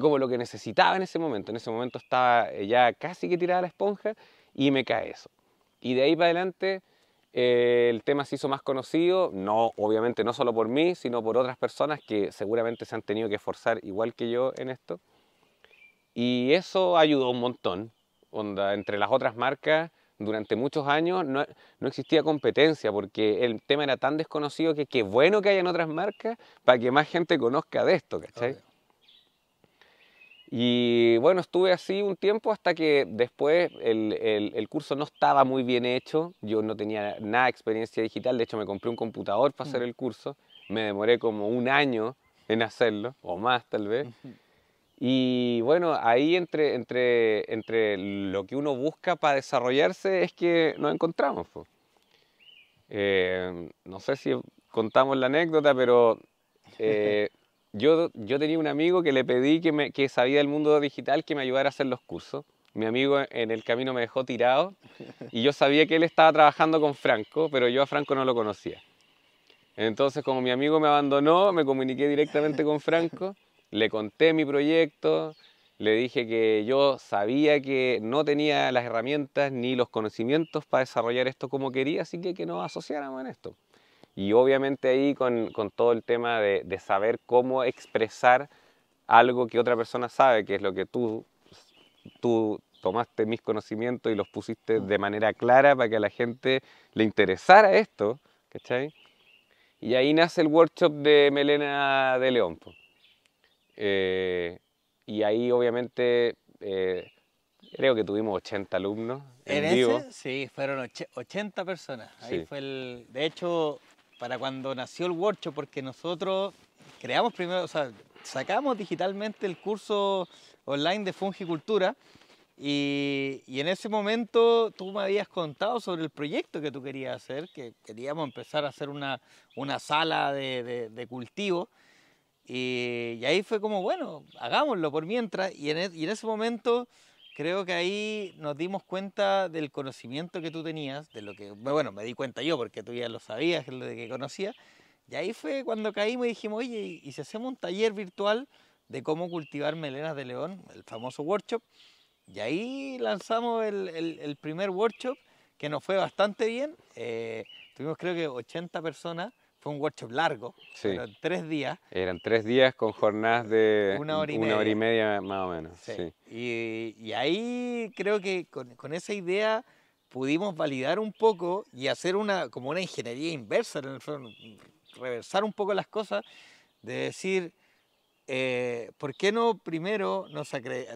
como lo que necesitaba en ese momento. En ese momento estaba ya casi que tirada la esponja y me cae eso. Y de ahí para adelante el tema se hizo más conocido, no, obviamente no solo por mí, sino por otras personas que seguramente se han tenido que esforzar igual que yo en esto. Y eso ayudó un montón. Onda, entre las otras marcas, durante muchos años no existía competencia porque el tema era tan desconocido que qué bueno que hayan otras marcas para que más gente conozca de esto, ¿cachai? Obvio. Y bueno, estuve así un tiempo hasta que después el curso no estaba muy bien hecho. Yo no tenía nada de experiencia digital, de hecho me compré un computador para hacer Mm. el curso. Me demoré como un año en hacerlo, o más tal vez. Ujú. Y bueno, ahí entre lo que uno busca para desarrollarse es que nos encontramos, po. No sé si contamos la anécdota, pero eh, yo tenía un amigo que le pedí que sabía del mundo digital que me ayudara a hacer los cursos. Mi amigo en el camino me dejó tirado y yo sabía que él estaba trabajando con Franco, pero yo a Franco no lo conocía. Entonces, como mi amigo me abandonó, me comuniqué directamente con Franco, le conté mi proyecto, le dije que yo sabía que no tenía las herramientas ni los conocimientos para desarrollar esto como quería, así que nos asociáramos en esto. Y obviamente ahí con todo el tema de saber cómo expresar algo que otra persona sabe, que es lo que tú tomaste mis conocimientos y los pusiste Mm. de manera clara para que a la gente le interesara esto, ¿cachai? Y ahí nace el workshop de Melena de León, po. Eh, y ahí obviamente creo que tuvimos 80 alumnos En en vivo. ese, sí, fueron 80 personas. Ahí Sí, fue de hecho, para cuando nació el workshop, porque nosotros creamos primero, o sea, sacamos digitalmente el curso online de fungicultura y en ese momento tú me habías contado sobre el proyecto que tú querías hacer, que queríamos empezar a hacer una sala de cultivo y ahí fue como, bueno, hagámoslo por mientras y en ese momento creo que ahí nos dimos cuenta del conocimiento que tú tenías, de lo que, bueno, me di cuenta yo porque tú ya lo sabías, lo de que conocías. Y ahí fue cuando caímos y dijimos, oye, ¿y si hacemos un taller virtual de cómo cultivar melenas de león, el famoso workshop? Y ahí lanzamos el primer workshop, que nos fue bastante bien. Tuvimos creo que 80 personas, fue un workshop largo, Sí. fueron 3 días, Eran 3 días con jornadas de 1 hora y media. más o menos, Sí. sí. Y ahí creo que con esa idea pudimos validar un poco y hacer como una ingeniería inversa, en el fondo, reversar un poco las cosas, de decir, ¿por qué no primero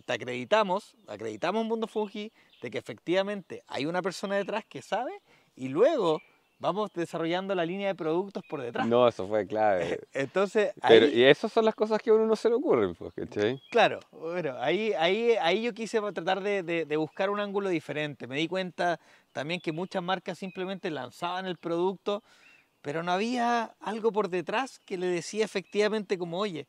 te acreditamos Mundo Fungi de que efectivamente hay una persona detrás que sabe y luego vamos desarrollando la línea de productos por detrás? No, eso fue clave. Entonces Pero, y ahí, esas son las cosas que a uno no se le ocurren, pues, ¿cachai? claro, bueno, ahí yo quise tratar de buscar un ángulo diferente. Me di cuenta también que muchas marcas simplemente lanzaban el producto, pero no había algo por detrás que le decía efectivamente como, oye,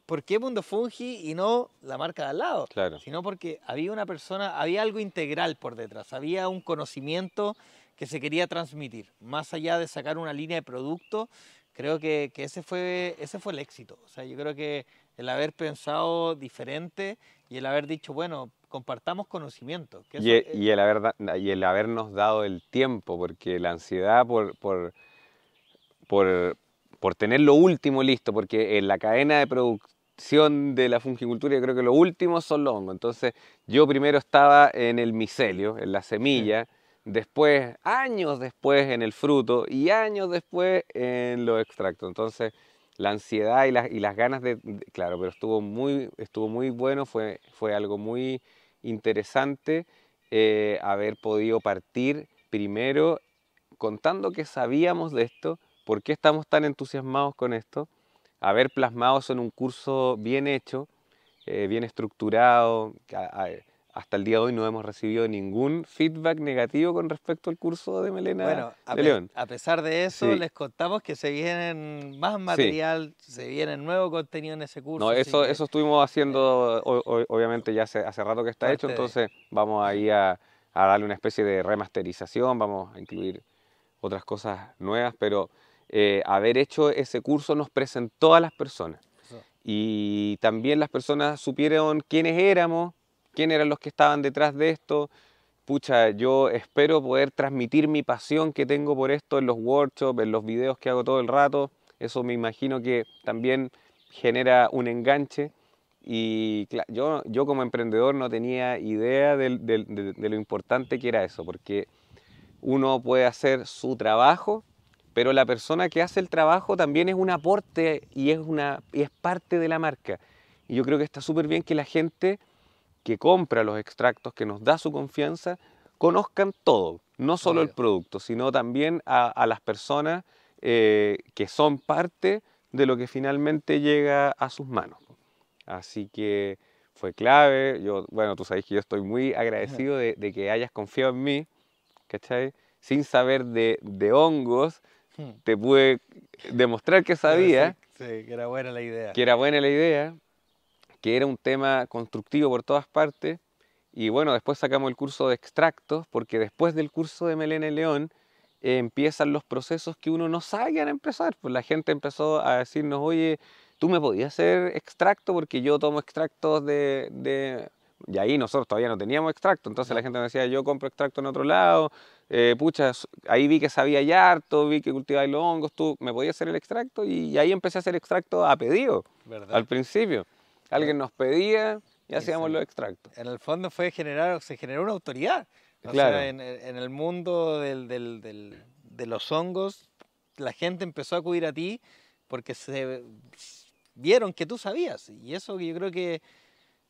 ¿por qué Mundo Fungi y no la marca de al lado? Claro. Sino porque había una persona, había algo integral por detrás, había un conocimiento que se quería transmitir. Más allá de sacar una línea de producto, creo que ese fue el éxito. O sea, yo creo que el haber pensado diferente y el haber dicho, bueno, compartamos conocimiento. Que eso, Y el habernos dado el tiempo, porque la ansiedad por, por tener lo último listo, porque en la cadena de producción de la fungicultura yo creo que lo último son los hongos. Entonces yo primero estaba en el micelio, en la semilla, después, años después en el fruto y años después en los extractos. Entonces la ansiedad y las ganas claro, pero estuvo muy bueno, fue algo muy interesante haber podido partir primero contando que sabíamos de esto, por qué estamos tan entusiasmados con esto, haber plasmado eso en un curso bien hecho, bien estructurado. Hasta el día de hoy no hemos recibido ningún feedback negativo con respecto al curso de Melena bueno, de León. a pesar de eso, Sí, les contamos que se vienen más sí. material, se viene nuevo contenido en ese No, curso, así eso, que eso estuvimos haciendo, obviamente ya hace rato que está hecho, parte de... entonces vamos ahí a darle una especie de remasterización, vamos a incluir otras cosas nuevas, pero haber hecho ese curso nos presentó a las personas Eso. y también las personas supieron quiénes éramos, quiénes eran los que estaban detrás de esto. Pucha, yo espero poder transmitir mi pasión que tengo por esto en los workshops, en los videos que hago todo el rato. Eso me imagino que también genera un enganche. Y yo como emprendedor no tenía idea de lo importante que era eso, porque uno puede hacer su trabajo, pero la persona que hace el trabajo también es un aporte y es parte de la marca. Y yo creo que está súper bien que la gente que compra los extractos, que nos da su confianza, conozcan todo, no solo el Obvio. producto, sino también a las personas que son parte de lo que finalmente llega a sus manos. Así que fue clave. Bueno, tú sabes que yo estoy muy agradecido de que hayas confiado en mí, ¿cachai? Sin saber de hongos, te pude demostrar que Pero sí, sabía, sí, que era buena la idea. que era buena la idea, que era un tema constructivo por todas partes. Y bueno, después sacamos el curso de extractos, porque después del curso de Melena y León empiezan los procesos que uno no sabe que van a empezar. Pues la gente empezó a decirnos, oye, ¿tú me podías hacer extracto? Porque yo tomo extractos Y ahí nosotros todavía no teníamos extracto, entonces la No, gente me decía, yo compro extracto en otro lado, pucha, ahí vi que sabía ya harto, vi que cultivaba los hongos, ¿tú me podías hacer el extracto? Y ahí empecé a hacer extracto a pedido, al ¿verdad? principio. No, Alguien nos pedía y y hacíamos los extractos. en el fondo se generó una autoridad. O sea, Claro, en el mundo de los hongos, la gente empezó a acudir a ti porque vieron que tú sabías. Y eso yo creo que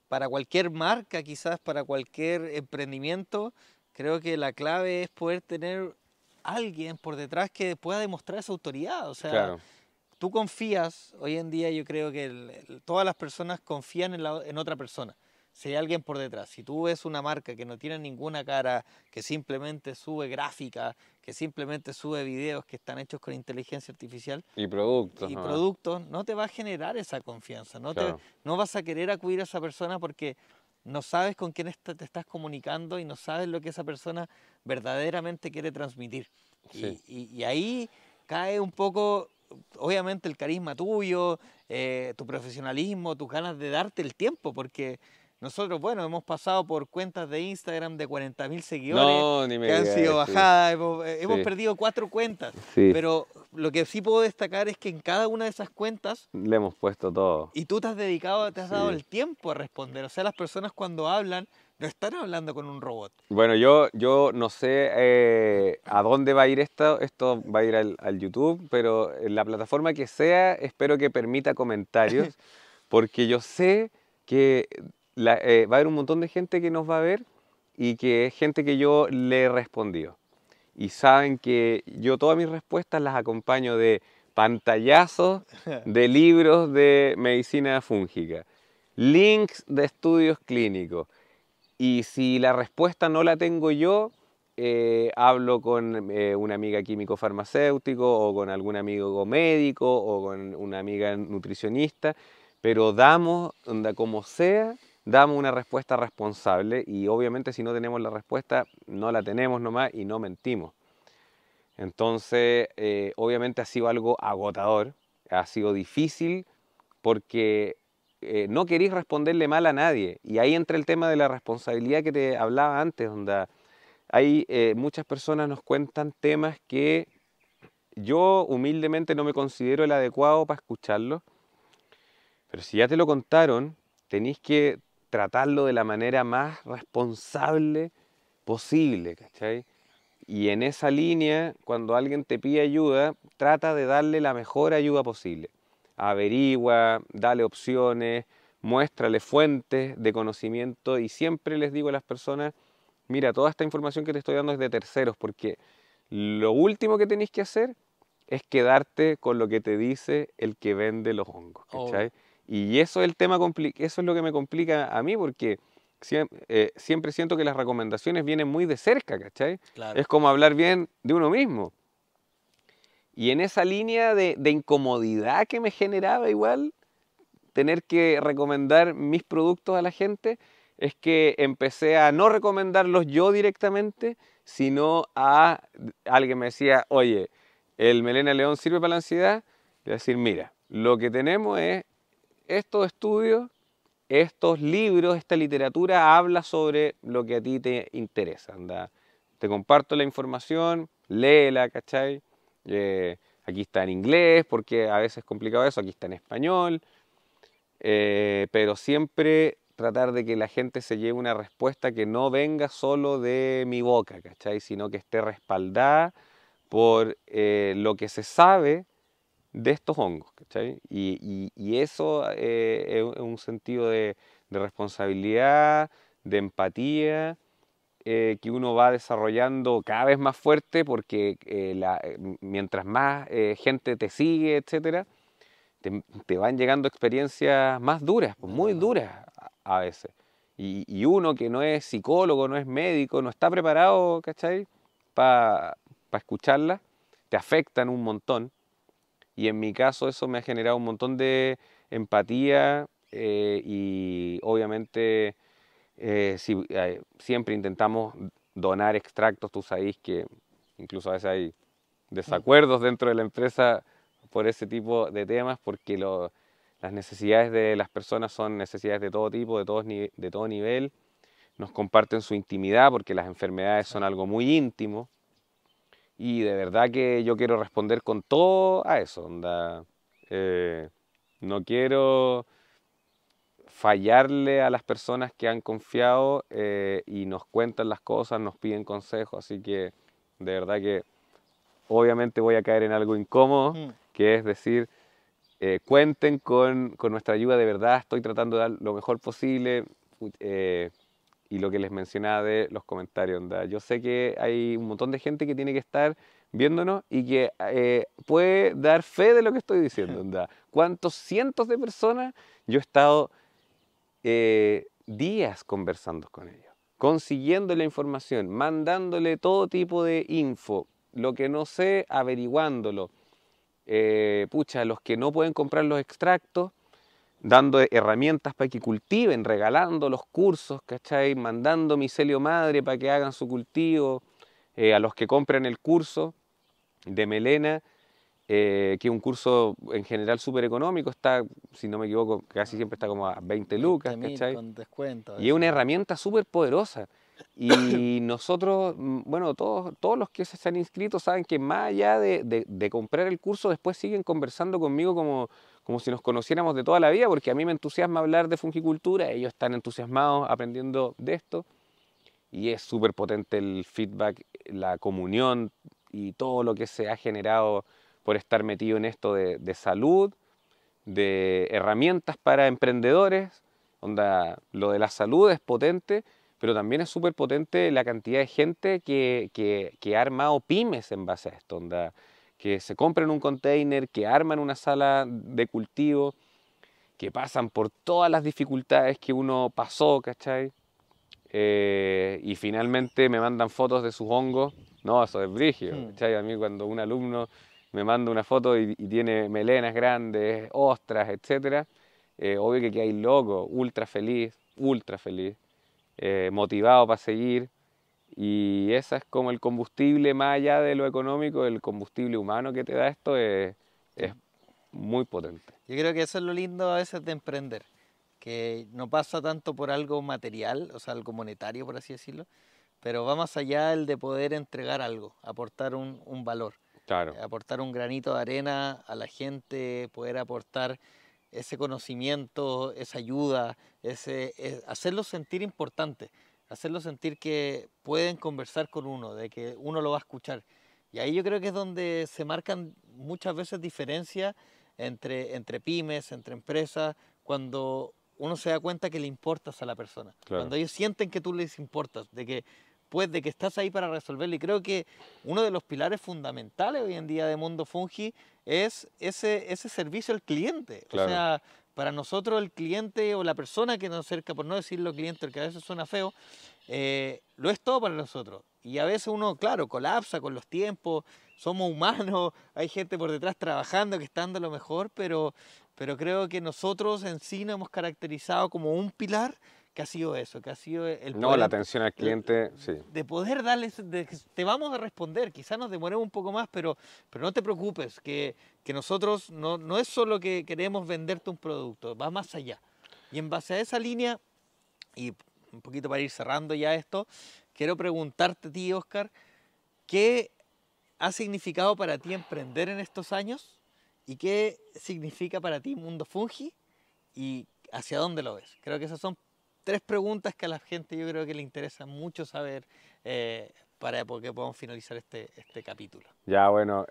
para cualquier marca, quizás para cualquier emprendimiento, creo que la clave es poder tener alguien por detrás que pueda demostrar esa autoridad. O sea, claro. tú confías, hoy en día yo creo que todas las personas confían en otra persona. Si hay alguien por detrás, si tú ves una marca que no tiene ninguna cara, que simplemente sube gráfica, que simplemente sube videos que están hechos con inteligencia artificial Y productos y nomás, productos, no te va a generar esa confianza, claro. no vas a querer acudir a esa persona porque no sabes con quién te estás comunicando y no sabes lo que esa persona verdaderamente quiere transmitir. Sí. Y ahí cae un poco, obviamente, el carisma tuyo, tu profesionalismo, tus ganas de darte el tiempo, porque nosotros, bueno, hemos pasado por cuentas de Instagram de 40.000 seguidores No, ni me que han sido digas, sí, bajadas, hemos sí, perdido 4 cuentas, sí, pero lo que sí puedo destacar es que en cada una de esas cuentas, le hemos puesto todo. y tú te has dedicado, te has dado Sí. el tiempo a responder. O sea, las personas cuando hablan, no están hablando con un robot. Bueno, yo no sé a dónde va a ir esto. Esto va a ir al YouTube, pero en la plataforma que sea, espero que permita comentarios, porque yo sé que va a haber un montón de gente que nos va a ver y que es gente que yo le he respondido. Y saben que yo todas mis respuestas las acompaño de pantallazos de libros de medicina fúngica, links de estudios clínicos. Y si la respuesta no la tengo yo, hablo con una amiga químico farmacéutico o con algún amigo médico o con una amiga nutricionista, pero damos, onda, como sea, damos una respuesta responsable y obviamente si no tenemos la respuesta, no la tenemos nomás y no mentimos. Entonces, obviamente ha sido algo agotador, ha sido difícil porque no queréis responderle mal a nadie. Y ahí entra el tema de la responsabilidad que te hablaba antes, donde hay muchas personas nos cuentan temas que yo humildemente no me considero el adecuado para escucharlos, pero si ya te lo contaron, tenéis que tratarlo de la manera más responsable posible, ¿cachai? Y en esa línea, cuando alguien te pide ayuda, trata de darle la mejor ayuda posible. Averigua, dale opciones, muéstrale fuentes de conocimiento y siempre les digo a las personas, mira, toda esta información que te estoy dando es de terceros, porque lo último que tenéis que hacer es quedarte con lo que te dice el que vende los hongos, Obvio, ¿cachai? Y eso es el tema, eso es lo que me complica a mí, porque siempre siento que las recomendaciones vienen muy de cerca, ¿cachai? claro. Es como hablar bien de uno mismo. Y en esa línea de incomodidad que me generaba igual, tener que recomendar mis productos a la gente, es que empecé a no recomendarlos yo directamente, sino a alguien me decía, oye, el Melena León sirve para la ansiedad. Le voy a decir, mira, lo que tenemos es estos estudios, estos libros, esta literatura habla sobre lo que a ti te interesa. Anda, te comparto la información, léela, ¿cachai? Aquí está en inglés, porque a veces es complicado eso, aquí está en español, pero siempre tratar de que la gente se lleve una respuesta que no venga solo de mi boca, ¿cachai? Sino que esté respaldada por lo que se sabe de estos hongos, ¿cachai? Y eso es un sentido de responsabilidad, de empatía, que uno va desarrollando cada vez más fuerte porque mientras más gente te sigue, etcétera, te van llegando experiencias más duras, pues, De muy verdad. duras a veces. Y uno que no es psicólogo, no es médico, no está preparado, ¿cachai? Para escucharlas, te afectan un montón. Y en mi caso eso me ha generado un montón de empatía y obviamente siempre intentamos donar extractos. Tú sabes que incluso a veces hay Mm, desacuerdos dentro de la empresa por ese tipo de temas porque las necesidades de las personas son necesidades de todo tipo, de todo nivel. Nos comparten su intimidad porque las enfermedades sí. son algo muy íntimo y de verdad que yo quiero responder con todo a eso. Onda, eh, no quiero fallarle a las personas que han confiado y nos cuentan las cosas, nos piden consejos, así que de verdad que obviamente voy a caer en algo incómodo, Mm, que es decir, cuenten con nuestra ayuda de verdad, estoy tratando de dar lo mejor posible. eh, y lo que les mencionaba de los comentarios, onda. Yo sé que hay un montón de gente que tiene que estar viéndonos y que puede dar fe de lo que estoy diciendo, onda. ¿Cuántos cientos de personas yo he estado días conversando con ellos, consiguiendo la información, mandándole todo tipo de info, lo que no sé, averiguándolo. Pucha, los que no pueden comprar los extractos, dando herramientas para que cultiven, regalando los cursos, ¿cachai? Mandando micelio madre para que hagan su cultivo, a los que compran el curso de melena, que es un curso en general súper económico, está, si no me equivoco, casi siempre está como a 20 lucas, 20.000 ¿cachai? con descuento. Y es Eso. una herramienta súper poderosa. Y nosotros, bueno, todos los que se han inscrito saben que más allá de comprar el curso, después siguen conversando conmigo como si nos conociéramos de toda la vida, porque a mí me entusiasma hablar de fungicultura, ellos están entusiasmados aprendiendo de esto, y es súper potente el feedback, la comunión y todo lo que se ha generado por estar metido en esto de salud, de herramientas para emprendedores. Onda, lo de la salud es potente, pero también es súper potente la cantidad de gente que ha armado pymes en base a esto. Onda, que se compran un container, que arman una sala de cultivo, que pasan por todas las dificultades que uno pasó, ¿cachai? Y finalmente me mandan fotos de sus hongos. No, eso es brígido, Hmm. ¿cachai? A mí cuando un alumno me manda una foto y tiene melenas grandes, ostras, etcétera, obvio que quedáis loco, ultra feliz, motivado para seguir. Y ese es como el combustible, más allá de lo económico, el combustible humano que te da esto es Sí. muy potente. Yo creo que eso es lo lindo a veces de emprender, que no pasa tanto por algo material, o sea, algo monetario, por así decirlo, pero va más allá el de poder entregar algo, aportar un valor, Claro, aportar un granito de arena a la gente, poder aportar ese conocimiento, esa ayuda, hacerlos sentir importantes, hacerlos sentir que pueden conversar con uno, de que uno lo va a escuchar. Y ahí yo creo que es donde se marcan muchas veces diferencias entre pymes, entre empresas, cuando uno se da cuenta que le importas a la persona, claro. cuando ellos sienten que tú les importas, de que pues de que estás ahí para resolverlo. Y creo que uno de los pilares fundamentales hoy en día de Mundo Fungi es ese servicio al cliente. O Claro. sea, para nosotros el cliente o la persona que nos acerca, por no decirlo cliente, porque a veces suena feo, lo es todo para nosotros. Y a veces uno, claro, colapsa con los tiempos, somos humanos, hay gente por detrás trabajando que está dando lo mejor, pero creo que nosotros en sí nos hemos caracterizado como un pilar que ha sido eso, que ha sido el No, la poder atención al cliente, sí. de poder darles, de que te vamos a responder, quizás nos demoremos un poco más, pero no te preocupes, que nosotros no es solo que queremos venderte un producto, va más allá. Y en base a esa línea, y un poquito para ir cerrando ya esto, quiero preguntarte a ti, Oscar, ¿qué ha significado para ti emprender en estos años? ¿Y qué significa para ti Mundo Fungi? ¿Y hacia dónde lo ves? Creo que esas son tres preguntas que a la gente yo creo que le interesa mucho saber para que podamos finalizar este capítulo. Ya, bueno,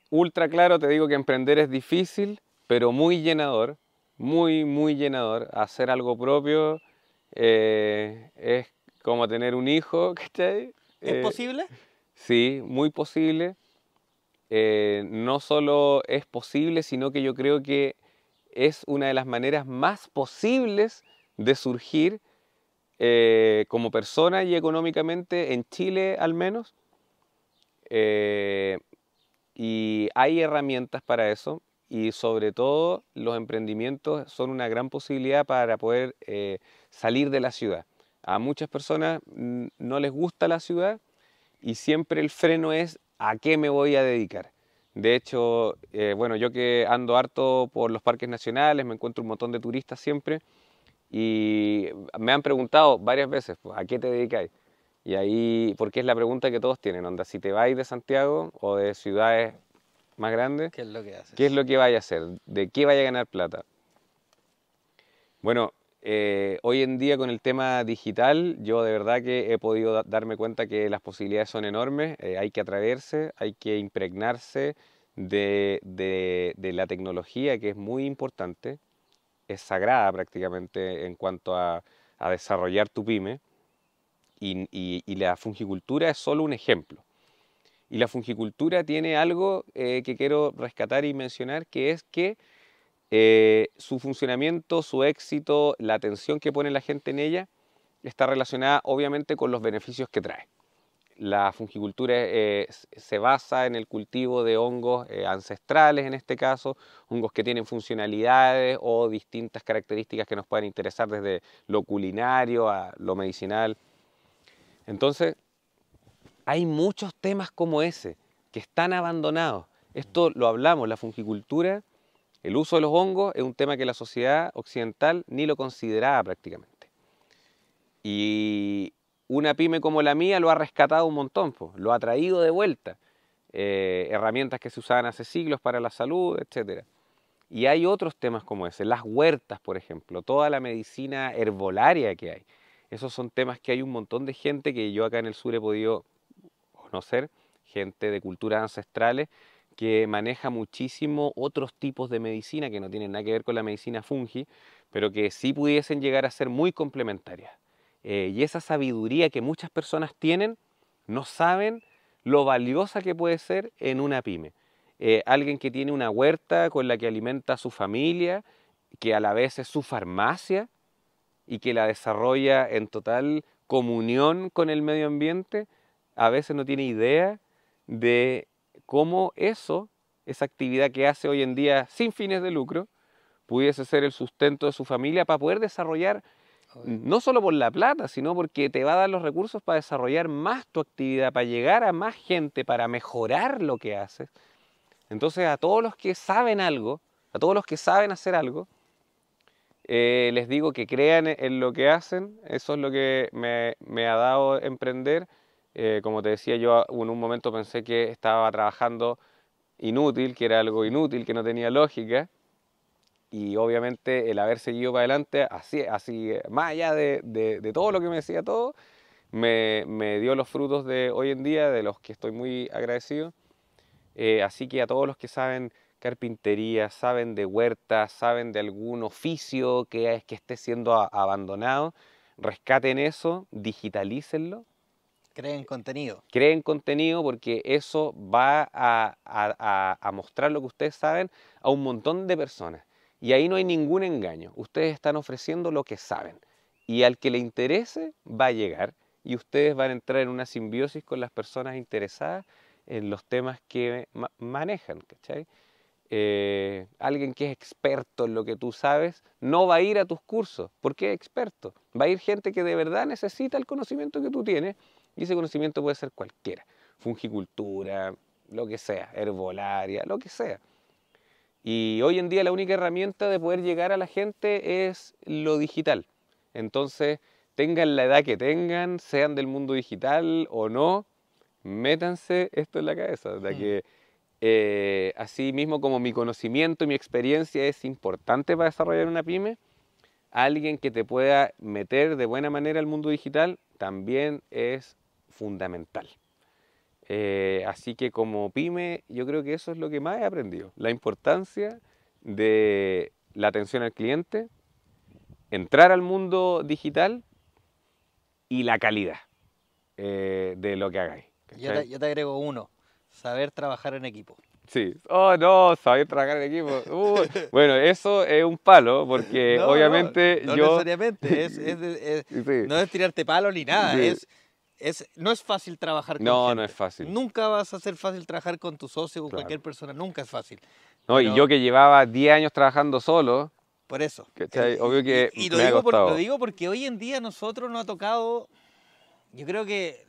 ultra claro, te digo que emprender es difícil, pero muy llenador, muy llenador. Hacer algo propio es como tener un hijo, ¿cachai? ¿Es Eh, posible? sí, muy posible. No solo es posible, sino que yo creo que es una de las maneras más posibles de surgir como persona y económicamente en Chile al menos. Eh, y hay herramientas para eso y sobre todo los emprendimientos son una gran posibilidad para poder salir de la ciudad. A muchas personas no les gusta la ciudad y siempre el freno es ¿a qué me voy a dedicar? De hecho, bueno, yo que ando harto por los parques nacionales, me encuentro un montón de turistas siempre y me han preguntado varias veces, pues, ¿a qué te dedicáis? Y ahí, porque es la pregunta que todos tienen, onda, si te vais de Santiago o de ciudades más grandes, ¿Qué es lo que ¿qué es haces? lo que vaya a hacer? ¿De qué vaya a ganar plata? Bueno, hoy en día con el tema digital, yo de verdad que he podido darme cuenta que las posibilidades son enormes, hay que atreverse, hay que impregnarse de la tecnología, que es muy importante, es sagrada prácticamente en cuanto a desarrollar tu pyme y la fungicultura es solo un ejemplo. Y la fungicultura tiene algo que quiero rescatar y mencionar, que es que su funcionamiento, su éxito, la atención que pone la gente en ella, está relacionada obviamente con los beneficios que trae. La fungicultura se basa en el cultivo de hongos ancestrales, en este caso, hongos que tienen funcionalidades o distintas características que nos pueden interesar desde lo culinario a lo medicinal. Entonces, hay muchos temas como ese que están abandonados. Esto lo hablamos, la fungicultura, el uso de los hongos es un tema que la sociedad occidental ni lo consideraba prácticamente. Y una pyme como la mía lo ha rescatado un montón, pues, lo ha traído de vuelta. Herramientas que se usaban hace siglos para la salud, etc. Y hay otros temas como ese, las huertas, por ejemplo, toda la medicina herbolaria que hay. Esos son temas que hay un montón de gente que yo acá en el sur he podido conocer, gente de culturas ancestrales que maneja muchísimo otros tipos de medicina que no tienen nada que ver con la medicina fungi, pero que sí pudiesen llegar a ser muy complementarias. Y esa sabiduría que muchas personas tienen, no saben lo valiosa que puede ser en una pyme. Alguien que tiene una huerta con la que alimenta a su familia, que a la vez es su farmacia y que la desarrolla en total comunión con el medio ambiente, a veces no tiene idea de cómo eso, esa actividad que hace hoy en día sin fines de lucro, pudiese ser el sustento de su familia para poder desarrollar, no solo por la plata, sino porque te va a dar los recursos para desarrollar más tu actividad, para llegar a más gente, para mejorar lo que haces. Entonces a todos los que saben algo, a todos los que saben hacer algo, les digo que crean en lo que hacen. Eso es lo que me ha dado emprender. Como te decía, yo en un momento pensé que estaba trabajando inútil, que era algo inútil, que no tenía lógica. Y obviamente el haber seguido para adelante, así más allá de todo lo que me decía todo, me dio los frutos de hoy en día, de los que estoy muy agradecido. Así que a todos los que saben carpintería, saben de huertas, saben de algún oficio que esté siendo abandonado, rescaten eso, digitalícenlo, Creen contenido. creen contenido porque eso va a mostrar lo que ustedes saben a un montón de personas. Y ahí no hay ningún engaño. Ustedes están ofreciendo lo que saben. Y al que le interese va a llegar y ustedes van a entrar en una simbiosis con las personas interesadas en los temas que manejan, ¿cachai? Alguien que es experto en lo que tú sabes no va a ir a tus cursos porque es experto. Va a ir gente que de verdad necesita el conocimiento que tú tienes y ese conocimiento puede ser cualquiera. Fungicultura, lo que sea, herbolaria, lo que sea. Y hoy en día la única herramienta de poder llegar a la gente es lo digital. Entonces, tengan la edad que tengan, sean del mundo digital o no, métanse esto en la cabeza, de que así mismo como mi conocimiento y mi experiencia es importante para desarrollar una pyme, alguien que te pueda meter de buena manera al mundo digital también es fundamental. Así que como pyme yo creo que eso es lo que más he aprendido, la importancia de la atención al cliente, entrar al mundo digital y la calidad de lo que hagáis. Yo te agrego uno, saber trabajar en equipo. Sí, oh no, saber trabajar en equipo. Bueno, eso es un palo porque obviamente no yo... necesariamente, Sí, no es tirarte palo ni nada, sí. no es fácil trabajar con No, gente. no es fácil. Nunca vas a hacer fácil trabajar con tu socio o con Claro. cualquier persona, nunca es fácil. No, y yo que llevaba 10 años trabajando solo, Por eso. ¿cachai? Obvio que Y me ha costado. lo digo porque hoy en día a nosotros nos ha tocado, yo creo que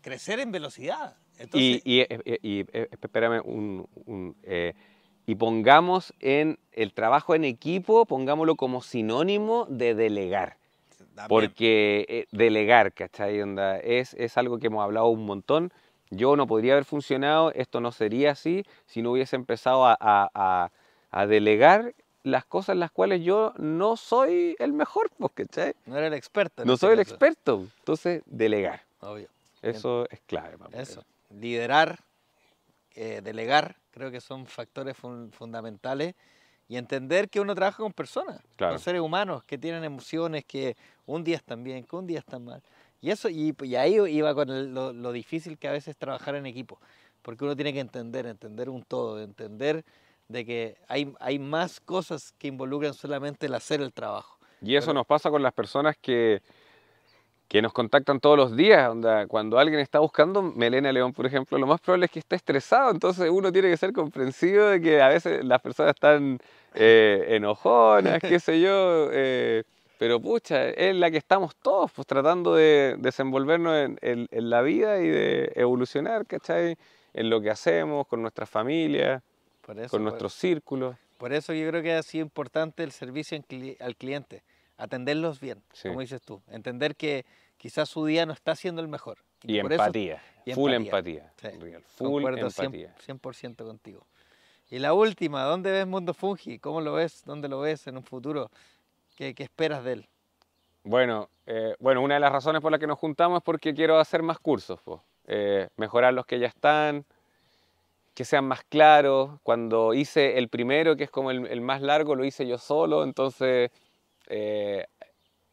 crecer en velocidad. Entonces, Espérame, y pongamos en el trabajo en equipo, pongámoslo como sinónimo de delegar. también, Porque delegar, ¿cachai? Onda, es algo que hemos hablado un montón. Yo no podría haber funcionado, esto no sería así, si no hubiese empezado a delegar las cosas en las cuales yo no soy el mejor, pues, ¿cachai? no era el experto en No este soy el caso. experto, entonces delegar. Obvio. Eso es clave. Eso. Liderar, delegar, creo que son factores fundamentales y entender que uno trabaja con personas, Claro. con seres humanos que tienen emociones, que un día están bien, que un día están mal. Y eso, y ahí iba con lo difícil que a veces es trabajar en equipo, porque uno tiene que entender un todo, entender de que hay más cosas que involucran solamente el hacer el trabajo. Y eso Pero nos pasa con las personas que nos contactan todos los días. Onda, cuando alguien está buscando Melena León, por ejemplo, lo más probable es que esté estresado. Entonces uno tiene que ser comprensivo de que a veces las personas están enojonas, qué sé yo. Pero pucha, es la que estamos todos, pues tratando de desenvolvernos en la vida y de evolucionar, ¿cachai? En lo que hacemos, con nuestras familias, por con eso, nuestros círculos. por eso yo creo que ha sido importante el servicio al cliente, atenderlos bien, Sí. como dices tú, entender que quizás su día no está siendo el mejor. Y Por eso, empatía, y full empatía. empatía, Sí, Real, full concuerdo empatía. 100% contigo. Y la última, ¿dónde ves Mundo Fungi? ¿Cómo lo ves? ¿Dónde lo ves en un futuro? ¿Qué esperas de él? Bueno, una de las razones por las que nos juntamos es porque quiero hacer más cursos, po. Mejorar los que ya están, que sean más claros. Cuando hice el primero, que es como el más largo, lo hice yo solo, entonces eh,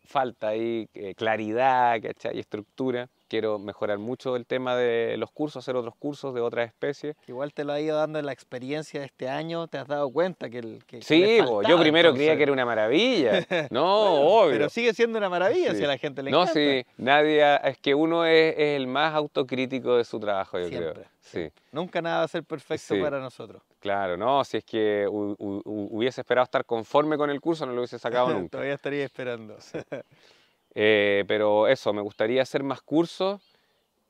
falta ahí claridad, ¿cachai? Y estructura. Quiero mejorar mucho el tema de los cursos, hacer otros cursos de otras especies. Que igual te lo ha ido dando en la experiencia de este año, te has dado cuenta que le Sí, po, yo faltaba primero creía que entonces. era una maravilla. No, Bueno, pero obvio. sigue siendo una maravilla si Sí. a la gente le No, encanta. sí, nadie, es que uno es el más autocrítico de su trabajo, yo creo. Siempre, Sí, siempre. Nunca nada va a ser perfecto sí, para nosotros. claro, no, si es que hubiese esperado estar conforme con el curso, no lo hubiese sacado nunca. Todavía estaría esperando. Sí. Pero eso, me gustaría hacer más cursos.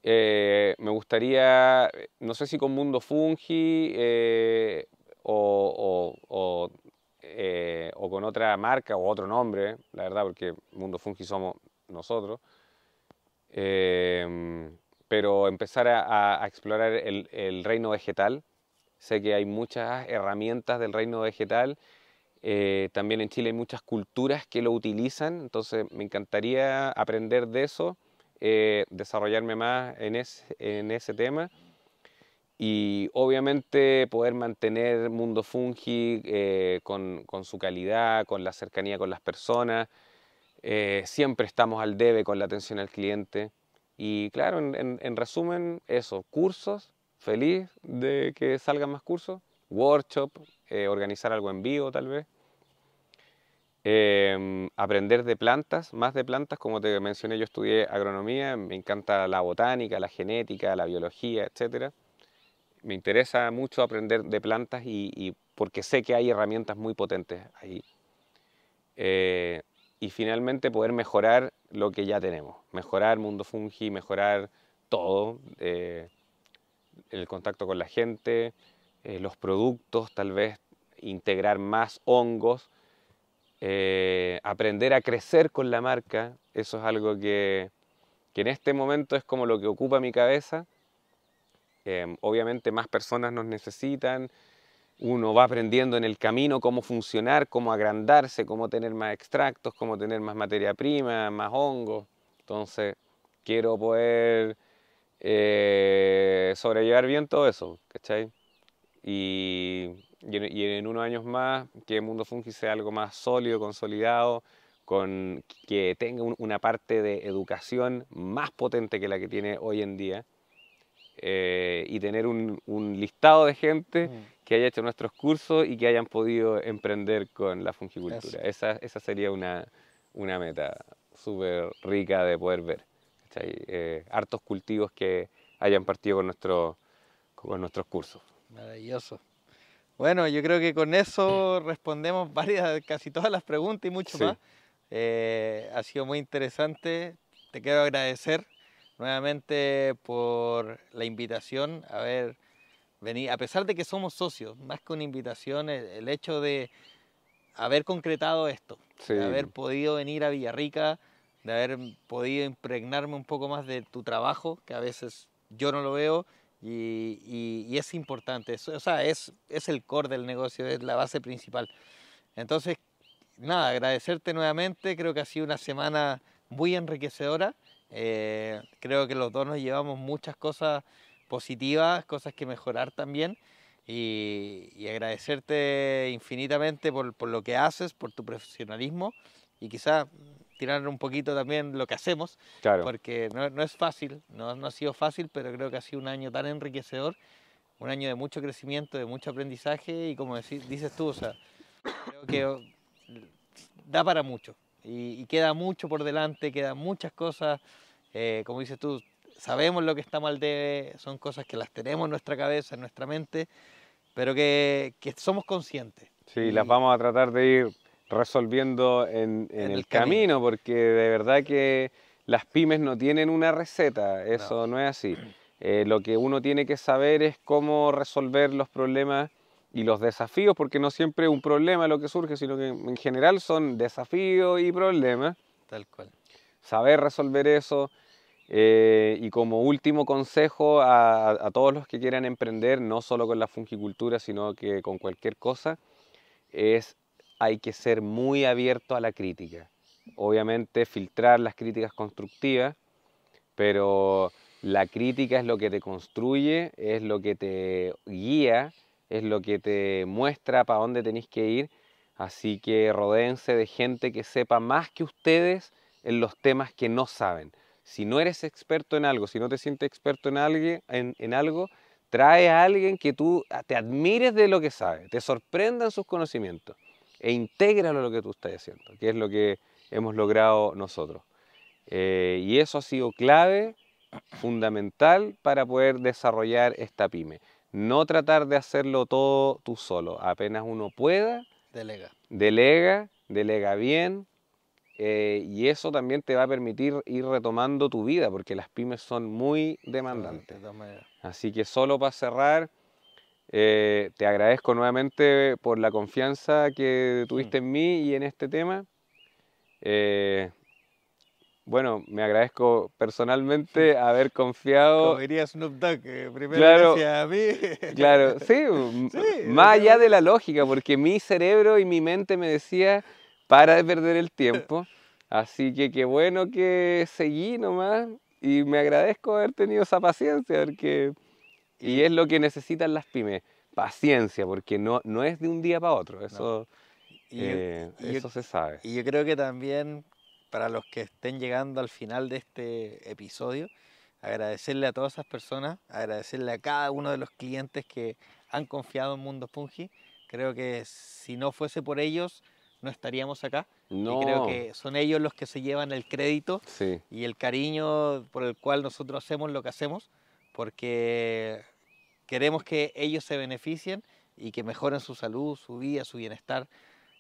Me gustaría, no sé si con Mundo Fungi o con otra marca o otro nombre, la verdad, porque Mundo Fungi somos nosotros. Pero empezar a explorar el reino vegetal. Sé que hay muchas herramientas del reino vegetal. También en Chile hay muchas culturas que lo utilizan, entonces me encantaría aprender de eso, desarrollarme más en ese tema y obviamente poder mantener Mundo Fungi con su calidad, con la cercanía con las personas. Siempre estamos al debe con la atención al cliente. Y claro, en resumen, eso, cursos, feliz de que salgan más cursos, workshop, organizar algo en vivo tal vez. Aprender de plantas, más de plantas, como te mencioné, yo estudié agronomía, me encanta la botánica, la genética, la biología, etcétera. Me interesa mucho aprender de plantas y porque sé que hay herramientas muy potentes ahí. Y finalmente poder mejorar lo que ya tenemos, mejorar Mundo Fungi, mejorar todo, el contacto con la gente, los productos, tal vez integrar más hongos, aprender a crecer con la marca, eso es algo que en este momento es como lo que ocupa mi cabeza. Obviamente más personas nos necesitan, uno va aprendiendo en el camino cómo funcionar, cómo agrandarse, cómo tener más extractos, cómo tener más materia prima, más hongos. Entonces, quiero poder sobrellevar bien todo eso, ¿cachai? Y en unos años más, que Mundo Fungi sea algo más sólido, consolidado, que tenga una parte de educación más potente que la que tiene hoy en día y tener un listado de gente que haya hecho nuestros cursos y que hayan podido emprender con la Eso. fungicultura. Esa sería una meta súper rica de poder ver. ¿Cachai? Hartos cultivos que hayan partido con nuestros cursos. Maravilloso. Bueno, yo creo que con eso respondemos casi todas las preguntas y mucho Sí, más. Ha sido muy interesante. Te quiero agradecer nuevamente por la invitación. A ver, venir, a pesar de que somos socios, más que una invitación, el hecho de haber concretado esto, de sí, haber podido venir a Villarrica, de haber podido impregnarme un poco más de tu trabajo, que a veces yo no lo veo, y es importante. O sea, es el core del negocio, es la base principal. Entonces, nada, agradecerte nuevamente. Creo que ha sido una semana muy enriquecedora. Creo que los dos nos llevamos muchas cosas positivas, cosas que mejorar también. y agradecerte infinitamente por lo que haces, por tu profesionalismo y quizá tirar un poquito también lo que hacemos, Claro, porque no es fácil, no ha sido fácil, pero creo que ha sido un año tan enriquecedor, un año de mucho crecimiento, de mucho aprendizaje y como dices tú, o sea, creo que da para mucho y queda mucho por delante, quedan muchas cosas, como dices tú, sabemos lo que está mal de, son cosas que las tenemos en nuestra cabeza, en nuestra mente, pero que somos conscientes sí, las y vamos a tratar de ir resolviendo en en el el camino. camino, porque de verdad que las pymes no tienen una receta, No, eso no es así. Lo que uno tiene que saber es cómo resolver los problemas y los desafíos, porque no siempre es un problema lo que surge, sino que en general son desafíos y problemas. tal cual. Saber resolver eso. Y como último consejo a todos los que quieran emprender, no solo con la fungicultura, sino que con cualquier cosa, es hay que ser muy abierto a la crítica. Obviamente filtrar las críticas constructivas, pero la crítica es lo que te construye, es lo que te guía, es lo que te muestra para dónde tenéis que ir. Así que rodéense de gente que sepa más que ustedes en los temas que no saben. Si no eres experto en algo, si no te sientes experto en, en algo, trae a alguien que tú te admires de lo que sabe, te sorprendan sus conocimientos e intégralo a lo que tú estás haciendo, que es lo que hemos logrado nosotros. Y eso ha sido clave, fundamental para poder desarrollar esta pyme. No tratar de hacerlo todo tú solo. Apenas uno pueda, Delega. delega, delega bien. Y eso también te va a permitir ir retomando tu vida, porque las pymes son muy demandantes. De todas maneras. Así que solo para cerrar, te agradezco nuevamente por la confianza que tuviste en mí y en este tema. Eh, Bueno, me agradezco personalmente haber Como confiado, diría Snoop Dogg, primero claro, gracias a mí. claro, sí, Sí, más allá de la definitivamente. lógica, porque mi cerebro y mi mente me decía, para de perder el tiempo, así que qué bueno que seguí nomás y me agradezco haber tenido esa paciencia, porque, y Y, es lo que necesitan las pymes, paciencia, porque no es de un día para otro, no, y, yo, y, yo, eso se sabe. y yo creo que también para los que estén llegando al final de este episodio, agradecerle a todas esas personas, agradecerle a cada uno de los clientes que han confiado en Mundo Fungi. Creo que si no fuese por ellos, no estaríamos acá. Y creo No, que son ellos los que se llevan el crédito sí, y el cariño por el cual nosotros hacemos lo que hacemos, porque queremos que ellos se beneficien y que mejoren su salud, su vida, su bienestar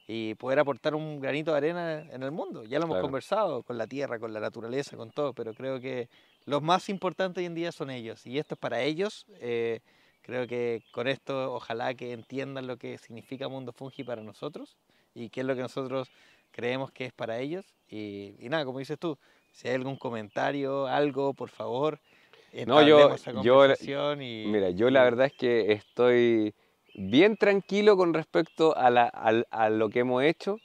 y poder aportar un granito de arena en el mundo. Ya lo hemos claro. conversado con la tierra, con la naturaleza, con todo, pero creo que los más importantes hoy en día son ellos y esto es para ellos. Creo que con esto ojalá que entiendan lo que significa Mundo Fungi para nosotros y qué es lo que nosotros creemos que es para ellos. Y nada, como dices tú, si hay algún comentario, algo, por favor, No, entablemos esa conversación mira, yo la verdad es que estoy bien tranquilo con respecto a, a lo que hemos hecho,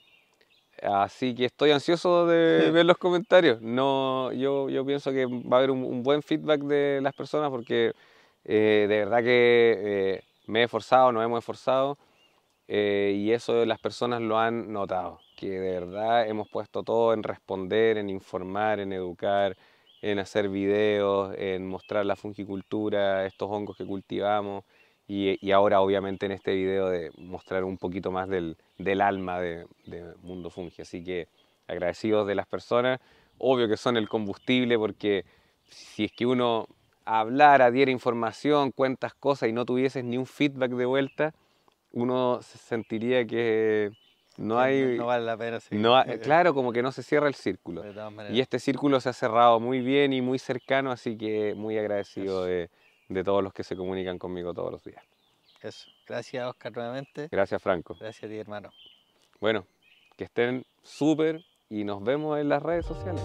así que estoy ansioso de ver los comentarios. No, yo pienso que va a haber un buen feedback de las personas porque de verdad que me he esforzado, nos hemos esforzado y eso las personas lo han notado, que de verdad hemos puesto todo en responder, en informar, en educar, en hacer videos, en mostrar la fungicultura, estos hongos que cultivamos y ahora obviamente en este video de mostrar un poquito más del alma de Mundo Fungi. Así que agradecidos de las personas, obvio que son el combustible porque si es que uno hablara, diera información, cuentas cosas y no tuvieses ni un feedback de vuelta, uno se sentiría que no que hay, no vale la pena seguir. no claro, como que no se cierra el círculo. De todas Y maneras. este círculo se ha cerrado muy bien y muy cercano, así que muy agradecido Eso, de todos los que se comunican conmigo todos los días. eso. Gracias, Oscar, nuevamente. Gracias, Franco. Gracias a ti, hermano. Bueno, que estén súper y nos vemos en las redes sociales.